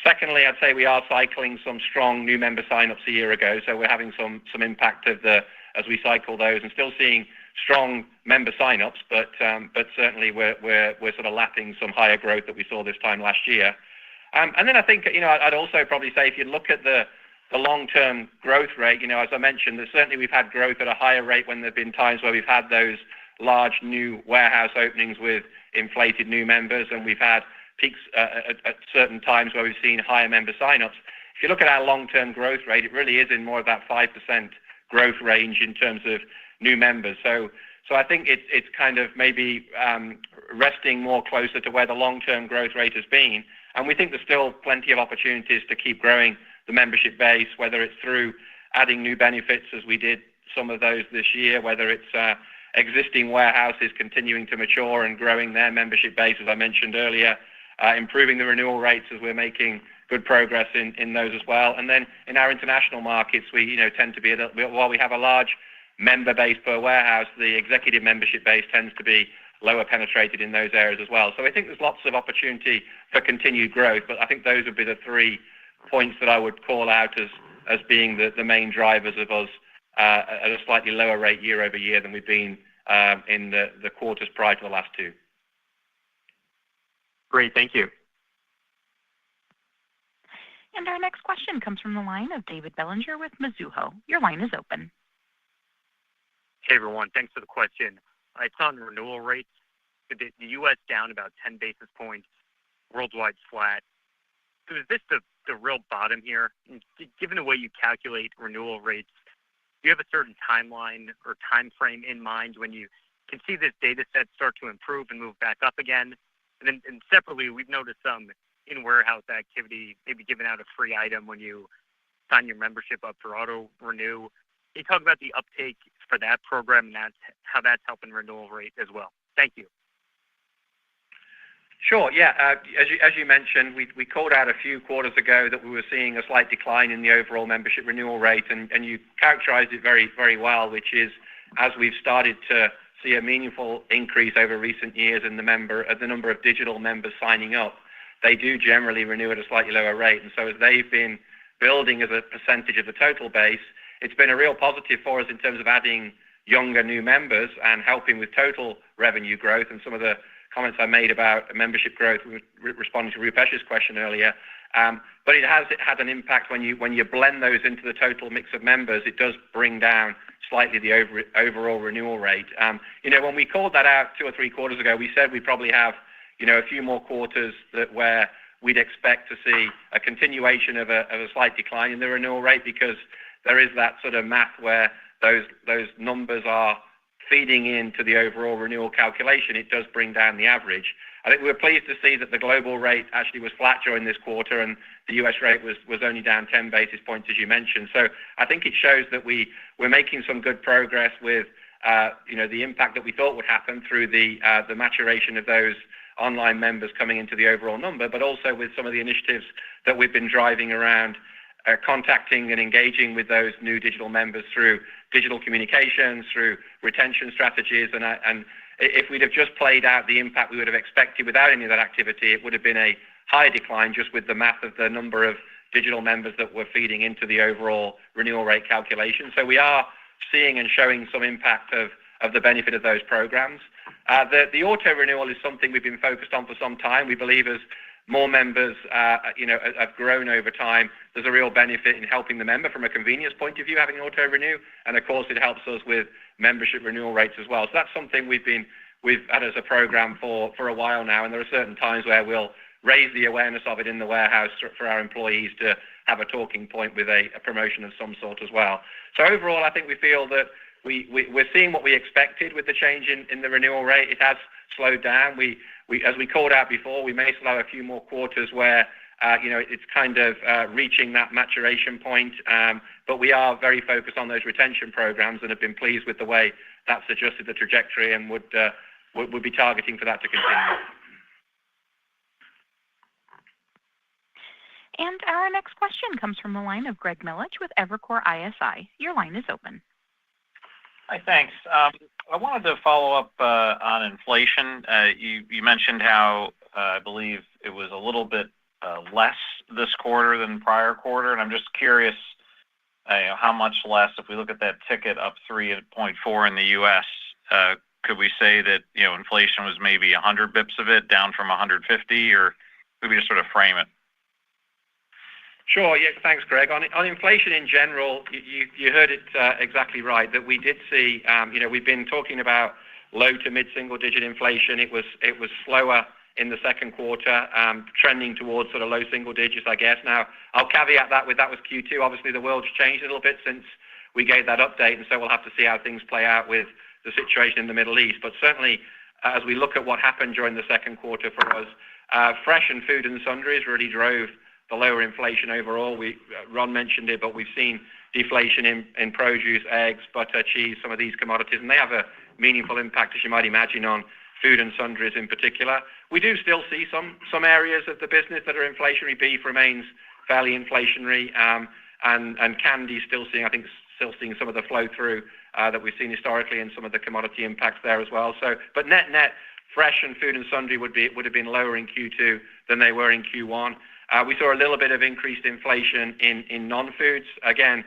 [SPEAKER 2] Secondly, I'd say we are cycling some strong new member signups a year ago. So we're having some impact of as we cycle those and still seeing strong member signups, but certainly we're sort of lapping some higher growth that we saw this time last year. And then I think, I'd also probably say if you look at the long-term growth rate, as I mentioned, certainly we've had growth at a higher rate when there have been times where we've had those large new warehouse openings with inflated new members, and we've had peaks at certain times where we've seen higher member signups. If you look at our long-term growth rate, it really is in more of that 5% growth range in terms of new members. So I think it's kind of maybe resting more closer to where the long-term growth rate has been. And we think there's still plenty of opportunities to keep growing the membership base, whether it's through adding new benefits as we did some of those this year, whether it's existing warehouses continuing to mature and growing their membership base, as I mentioned earlier, improving the renewal rates as we're making good progress in those as well. And then in our international markets, we tend to be while we have a large member base per warehouse, the executive membership base tends to be lower penetrated in those areas as well. So I think there's lots of opportunity for continued growth, but I think those would be the 3 points that I would call out as being the main drivers of us at a slightly lower rate year over year than we've been in the quarters prior to the last 2.
[SPEAKER 11] Great, thank you.
[SPEAKER 1] And our next question comes from the line of David Bellinger with Mizuho. Your line is open.
[SPEAKER 12] Hey, everyone. Thanks for the question. It's on renewal rates. The U.S. down about 10 basis points, worldwide flat. So is this the real bottom here? And given the way you calculate renewal rates, do you have a certain timeline or time frame in mind when you can see this data set start to improve and move back up again? And separately, we've noticed some in-warehouse activity, maybe giving out a free item when you sign your membership up for auto renew. Can you talk about the uptake for that program and how that's helping renewal rate as well? Thank you.
[SPEAKER 2] Sure. Yeah. As you mentioned, we called out a few quarters ago that we were seeing a slight decline in the overall membership renewal rate, and you characterized it very, very well, which is as we've started to see a meaningful increase over recent years in the number of digital members signing up, they do generally renew at a slightly lower rate. And so as they've been building as a percentage of the total base, it's been a real positive for us in terms of adding younger new members and helping with total revenue growth. And some of the comments I made about membership growth, responding to Rupesh's question earlier. But it has had an impact when you blend those into the total mix of members, it does bring down slightly the overall renewal rate. When we called that out 2 or 3 quarters ago, we said we probably have a few more quarters where we'd expect to see a continuation of a slight decline in the renewal rate, because there is that sort of math where those numbers are feeding into the overall renewal calculation. It does bring down the average. I think we were pleased to see that the global rate actually was flat during this quarter, and the US rate was only down 10 basis points, as you mentioned. So I think it shows that we're making some good progress with the impact that we thought would happen through the maturation of those online members coming into the overall number, but also with some of the initiatives that we've been driving around contacting and engaging with those new digital members through digital communications, through retention strategies. And if we'd have just played out the impact we would have expected without any of that activity, it would have been a higher decline just with the math of the number of digital members that were feeding into the overall renewal rate calculation. So we are seeing and showing some impact of the benefit of those programs. The auto renewal is something we've been focused on for some time. We believe as more members, have grown over time, there's a real benefit in helping the member from a convenience point of view, having auto renew, and of course it helps us with membership renewal rates as well. So that's something we've had as a program for a while now, and there are certain times where we'll raise the awareness of it in the warehouse for our employees to have a talking point with a promotion of some sort as well. So overall, I think we feel that we're seeing what we expected with the change in the renewal rate. It has slowed down. We as we called out before, we may still have a few more quarters where it's kind of reaching that maturation point. But we are very focused on those retention programs and have been pleased with the way that's adjusted the trajectory and would be targeting for that to continue.
[SPEAKER 1] And our next question comes from the line of Greg Millich with Evercore ISI. Your line is open.
[SPEAKER 13] Hi, thanks. I wanted to follow up on inflation. You mentioned how I believe it was a little bit less this quarter than prior quarter, and I'm just curious how much less. If we look at that ticket up 3.4 in the U.S., could we say that inflation was maybe 100 bips of it, down from 150, or could we just sort of frame it?
[SPEAKER 2] Sure. Yeah. Thanks, Greg. On inflation in general, you heard it exactly right that we did see. We've been talking about low to mid-single digit inflation. It was slower in the second quarter, trending towards sort of low single digits, I guess. Now, I'll caveat that with that was Q2. Obviously, the world's changed a little bit since we gave that update, and so we'll have to see how things play out with the situation in the Middle East. But certainly, as we look at what happened during the second quarter for us, fresh and food and sundries really drove the lower inflation overall. Ron mentioned it, but we've seen deflation in produce, eggs, butter, cheese, some of these commodities, and they have a meaningful impact, as you might imagine, on food and sundries in particular. We do still see some areas of the business that are inflationary. Beef remains fairly inflationary, and candy still seeing some of the flow through that we've seen historically and some of the commodity impacts there as well. So, but net, fresh and food and sundry would have been lower in Q2 than they were in Q1. We saw a little bit of increased inflation in non-foods. Again,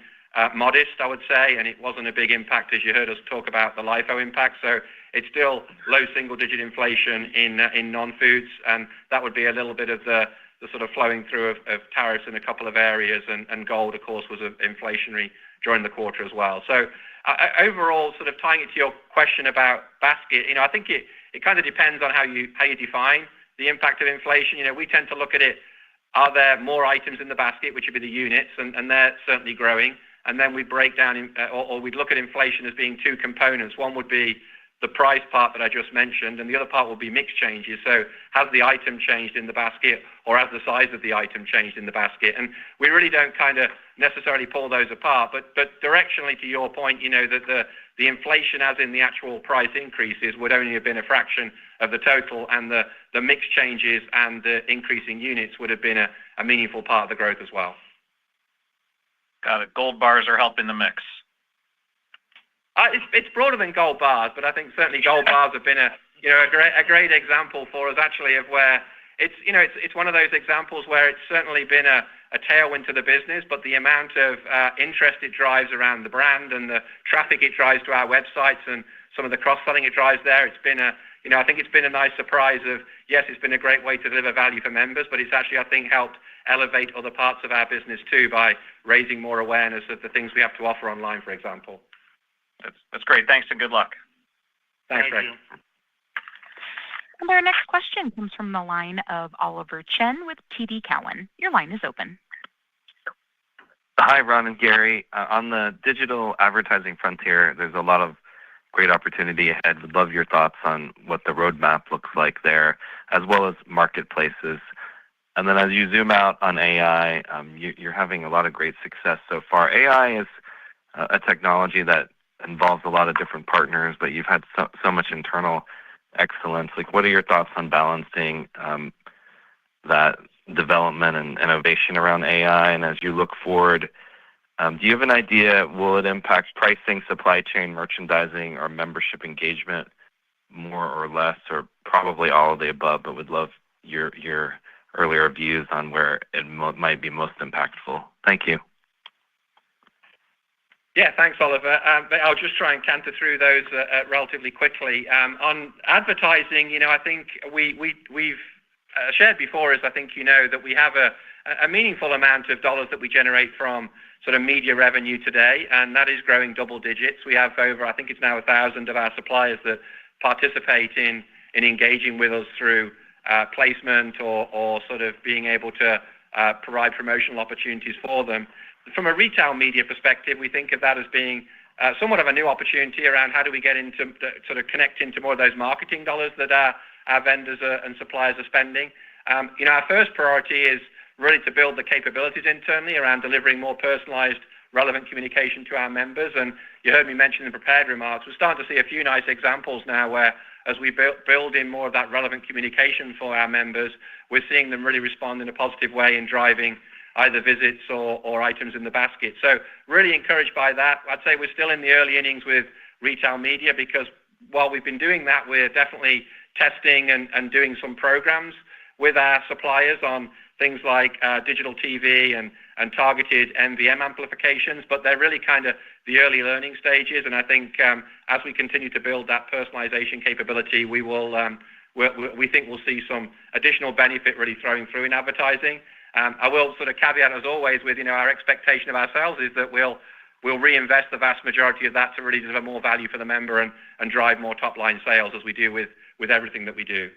[SPEAKER 2] modest, I would say, and it wasn't a big impact as you heard us talk about the LIFO impact. So it's still low single-digit inflation in non-foods, and that would be a little bit of the sort of flowing through of tariffs in a couple of areas, and gold, of course, was inflationary during the quarter as well. So overall, sort of tying it to your question about basket, I think it kind of depends on how you define the impact of inflation. We tend to look at it. Are there more items in the basket, which would be the units, and they're certainly growing. And then we break down, or we'd look at inflation as being two components. One would be the price part that I just mentioned, and the other part will be mix changes. So has the item changed in the basket, or has the size of the item changed in the basket? And we really don't kind of necessarily pull those apart. But directionally, to your point, that the inflation as in the actual price increases would only have been a fraction of the total, and the mix changes and the increasing units would have been a meaningful part of the growth as well.
[SPEAKER 13] Got it. Gold bars are helping the mix.
[SPEAKER 2] It's broader than gold bars, but I think certainly gold bars have been a great example for us actually of where it's one of those examples where it's certainly been a tailwind to the business, but the amount of interest it drives around the brand and the traffic it drives to our websites and some of the cross-selling it drives there, it's been I think it's been a nice surprise of, yes, it's been a great way to deliver value for members, but it's actually, I think, helped elevate other parts of our business too by raising more awareness of the things we have to offer online, for example.
[SPEAKER 13] That's great. Thanks and good luck.
[SPEAKER 2] Thanks, Greg.
[SPEAKER 1] And our next question comes from the line of Oliver Chen with TD Cowen. Your line is open.
[SPEAKER 14] Hi, Ron and Gary. On the digital advertising frontier, there's a lot of great opportunity ahead. Would love your thoughts on what the roadmap looks like there, as well as marketplaces. And then as you zoom out on AI, you're having a lot of great success so far. AI is a technology that involves a lot of different partners, but you've had so much internal excellence. Like, what are your thoughts on balancing that development and innovation around AI? And as you look forward, do you have an idea, will it impact pricing, supply chain, merchandising, or membership engagement more or less, or probably all of the above, but would love your earlier views on where it might be most impactful. Thank you.
[SPEAKER 2] Yeah, thanks, Oliver. I'll just try and canter through those relatively quickly. On advertising, I think we've shared before is I think that we have a meaningful amount of dollars that we generate from sort of media revenue today, and that is growing double digits. We have over, I think it's now 1,000 of our suppliers that participate in engaging with us through placement or sort of being able to provide promotional opportunities for them. From a retail media perspective, we think of that as being somewhat of a new opportunity around how do we get into sort of connect into more of those marketing dollars that our vendors and suppliers are spending. Our first priority is really to build the capabilities internally around delivering more personalized, relevant communication to our members. And you heard me mention in prepared remarks, we're starting to see a few nice examples now where as we build in more of that relevant communication for our members, we're seeing them really respond in a positive way in driving either visits or items in the basket. So really encouraged by that. I'd say we're still in the early innings with retail media because while we've been doing that, we're definitely testing and doing some programs with our suppliers on things like digital TV and targeted MVM amplifications, but they're really kind of the early learning stages. And I think as we continue to build that personalization capability, we think we'll see some additional benefit really throwing through in advertising. I will sort of caveat as always with our expectation of ourselves is that we'll reinvest the vast majority of that to really deliver more value for the member and drive more top line sales as we do with everything that we do.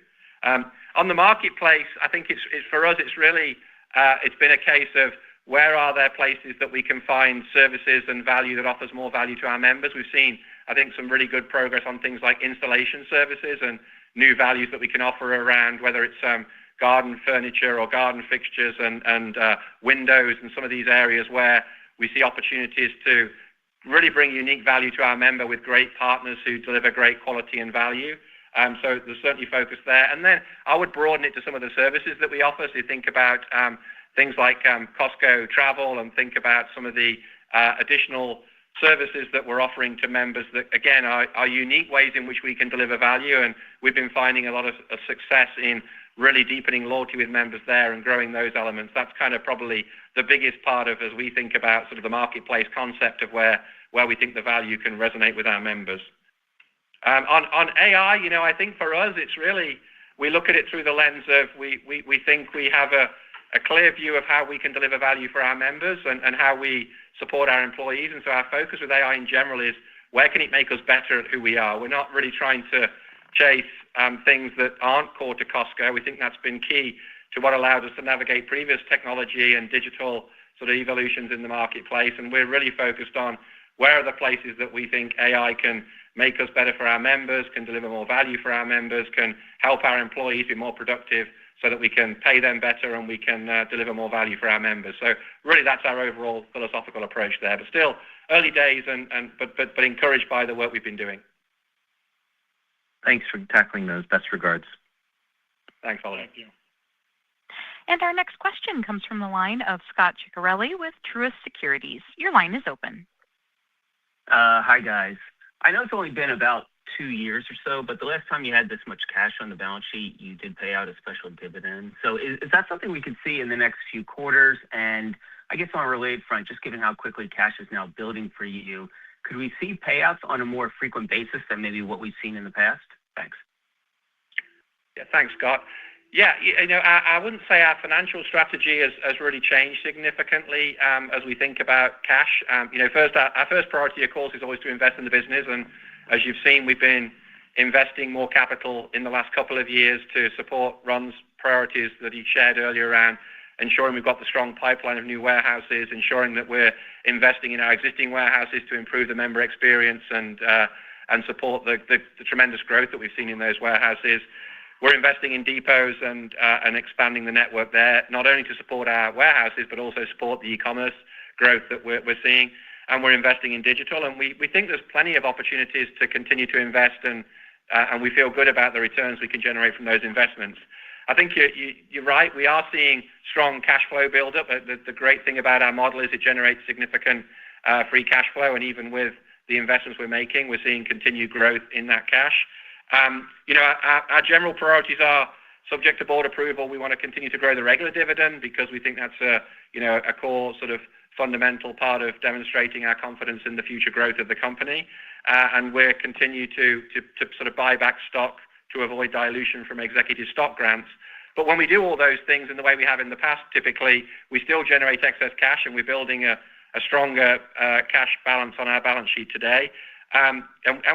[SPEAKER 2] On the marketplace, I think it's for us, it's really it's been a case of where are there places that we can find services and value that offers more value to our members. We've seen, I think, some really good progress on things like installation services and new values that we can offer around whether it's garden furniture or garden fixtures and windows and some of these areas where we see opportunities to really bring unique value to our member with great partners who deliver great quality and value. So there's certainly focus there. And then I would broaden it to some of the services that we offer. So you think about things like Costco travel and think about some of the additional services that we're offering to members that, again, are unique ways in which we can deliver value. And we've been finding a lot of success in really deepening loyalty with members there and growing those elements. That's kind of probably the biggest part of as we think about sort of the marketplace concept of where we think the value can resonate with our members. On AI, I think for us, it's really, we look at it through the lens of we think we have a clear view of how we can deliver value for our members and how we support our employees. And so our focus with AI in general is where can it make us better at who we are? We're not really trying to chase things that aren't core to Costco. We think that's been key to what allowed us to navigate previous technology and digital sort of evolutions in the marketplace. And we're really focused on where are the places that we think AI can make us better for our members, can deliver more value for our members, can help our employees be more productive so that we can pay them better and we can deliver more value for our members. So really that's our overall philosophical approach there, but still early days but encouraged by the work we've been doing.
[SPEAKER 14] Thanks for tackling those. Best regards.
[SPEAKER 2] Thanks, Oliver.
[SPEAKER 3] Thank you.
[SPEAKER 1] And our next question comes from the line of Scott Ciccarelli with Truist Securities. Your line is open.
[SPEAKER 15] Hi, guys. I know it's only been about 2 years or so, but the last time you had this much cash on the balance sheet, you did pay out a special dividend. So is that something we could see in the next few quarters? And I guess on a related front, just given how quickly cash is now building for you, could we see payouts on a more frequent basis than maybe what we've seen in the past? Thanks.
[SPEAKER 2] Yeah, thanks, Scott. Yeah, I wouldn't say our financial strategy has really changed significantly as we think about cash. First, our first priority, of course, is always to invest in the business. And as you've seen, we've been investing more capital in the last couple of years to support Ron's priorities that he shared earlier around ensuring we've got the strong pipeline of new warehouses, ensuring that we're investing in our existing warehouses to improve the member experience and support the tremendous growth that we've seen in those warehouses. We're investing in depots and expanding the network there, not only to support our warehouses, but also support the e-commerce growth that we're seeing. And we're investing in digital. And we think there's plenty of opportunities to continue to invest and we feel good about the returns we can generate from those investments. I think you're right. We are seeing strong cash flow buildup. The great thing about our model is it generates significant free cash flow, and even with the investments we're making, we're seeing continued growth in that cash. Our general priorities are subject to board approval. We want to continue to grow the regular dividend because we think that's a core sort of fundamental part of demonstrating our confidence in the future growth of the company. And we're continue to sort of buy back stock to avoid dilution from executive stock grants. But when we do all those things in the way we have in the past, typically we still generate excess cash, and we're building a stronger cash balance on our balance sheet today. And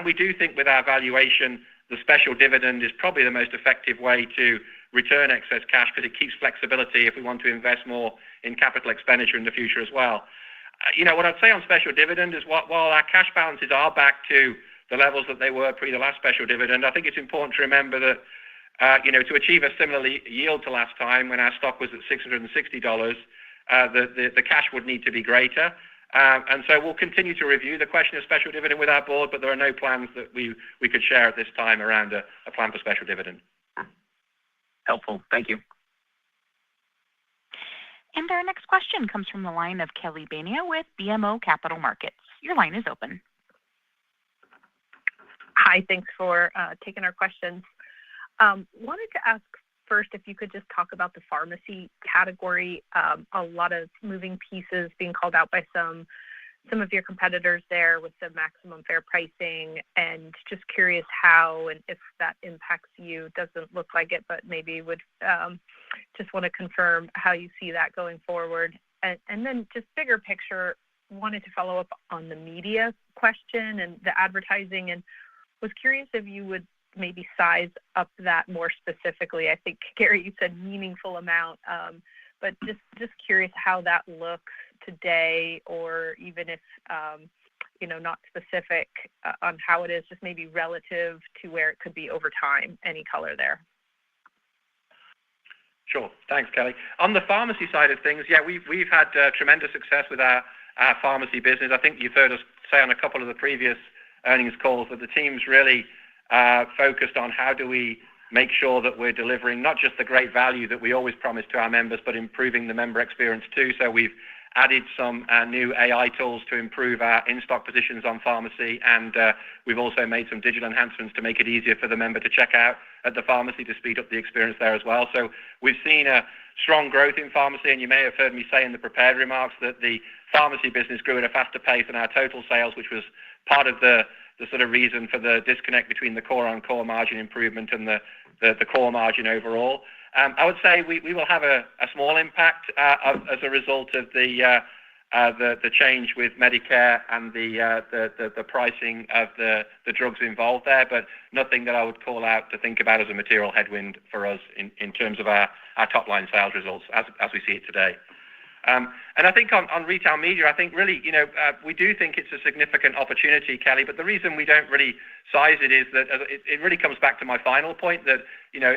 [SPEAKER 2] we do think with our valuation, the special dividend is probably the most effective way to return excess cash because it keeps flexibility if we want to invest more in capital expenditure in the future as well. What I'd say on special dividend is while our cash balances are back to the levels that they were pre the last special dividend, I think it's important to remember that to achieve a similar yield to last time when our stock was at $660, the cash would need to be greater. And so we'll continue to review the question of special dividend with our board, but there are no plans that we could share at this time around a plan for special dividend.
[SPEAKER 15] Helpful. Thank you.
[SPEAKER 1] And our next question comes from the line of Kelly Bania with BMO Capital Markets. Your line is open.
[SPEAKER 16] Hi, thanks for taking our questions. Wanted to ask first if you could just talk about the pharmacy category. A lot of moving pieces being called out by some of your competitors there with the maximum fair pricing, and just curious how and if that impacts you. Doesn't look like it, but maybe would just want to confirm how you see that going forward. And then just bigger picture, wanted to follow up on the media question and the advertising, and was curious if you would maybe size up that more specifically. I think, Gary, you said meaningful amount, but just curious how that looks today, or even if, not specific on how it is, just maybe relative to where it could be over time. Any color there?
[SPEAKER 2] Sure. Thanks, Kelly. On the pharmacy side of things, yeah, we've had tremendous success with our pharmacy business. I think you've heard us say on a couple of the previous earnings calls that the team's really focused on how do we make sure that we're delivering not just the great value that we always promise to our members, but improving the member experience too. So we've added some new AI tools to improve our in-stock positions on pharmacy, and we've also made some digital enhancements to make it easier for the member to check out at the pharmacy to speed up the experience there as well. So we've seen a strong growth in pharmacy, and you may have heard me say in the prepared remarks that the pharmacy business grew at a faster pace than our total sales, which was part of the sort of reason for the disconnect between the core-on-core margin improvement and the core margin overall. I would say we will have a small impact as a result of the change with Medicare and the pricing of the drugs involved there, but nothing that I would call out to think about as a material headwind for us in terms of our top-line sales results as we see it today. And I think on retail media, I think really, we do think it's a significant opportunity, Kelly, but the reason we don't really size it is that it really comes back to my final point that,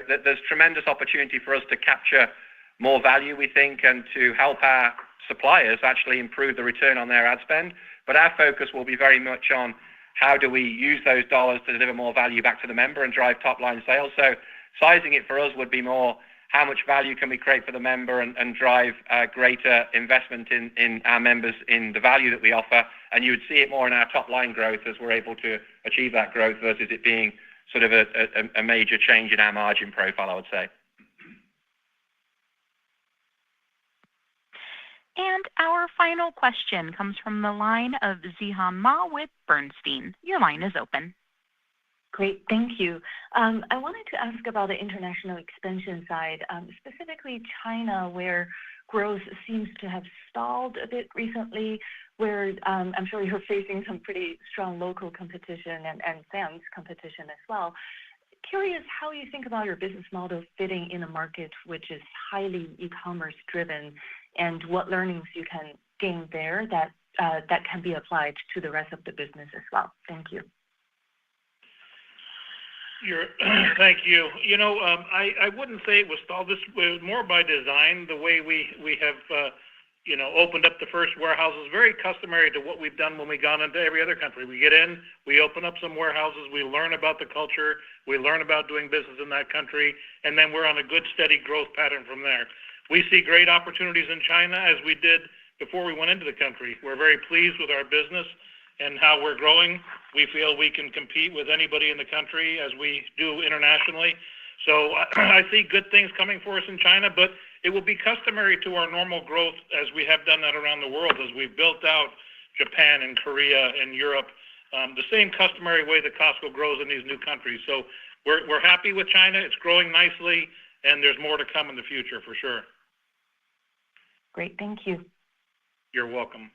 [SPEAKER 2] that there's tremendous opportunity for us to capture more value, we think, and to help our suppliers actually improve the return on their ad spend. But our focus will be very much on how do we use those dollars to deliver more value back to the member and drive top-line sales. So sizing it for us would be more how much value can we create for the member and drive greater investment in our members in the value that we offer. And you would see it more in our top-line growth as we're able to achieve that growth versus it being sort of a major change in our margin profile, I would say.
[SPEAKER 1] And our final question comes from the line of Zihan Ma with Bernstein. Your line is open.
[SPEAKER 17] Great. Thank you. I wanted to ask about the international expansion side, specifically China, where growth seems to have stalled a bit recently, where I'm sure you're facing some pretty strong local competition and Sam's competition as well. Curious how you think about your business model fitting in a market which is highly e-commerce driven, and what learnings you can gain there that can be applied to the rest of the business as well. Thank you.
[SPEAKER 3] Thank you. I wouldn't say it was stalled. This was more by design, the way we have opened up the first warehouses, very customary to what we've done when we've gone into every other country. We get in, we open up some warehouses, we learn about the culture, we learn about doing business in that country, and then we're on a good, steady growth pattern from there. We see great opportunities in China as we did before we went into the country. We're very pleased with our business and how we're growing. We feel we can compete with anybody in the country as we do internationally. So I see good things coming for us in China, but it will be customary to our normal growth as we have done that around the world, as we've built out Japan and Korea and Europe, the same customary way that Costco grows in these new countries. So we're happy with China. It's growing nicely, and there's more to come in the future for sure.
[SPEAKER 17] Great, thank you.
[SPEAKER 3] You're welcome.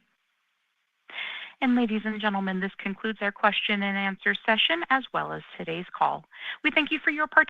[SPEAKER 1] And ladies and gentlemen, this concludes our question and answer session as well as today's call. We thank you for your participation.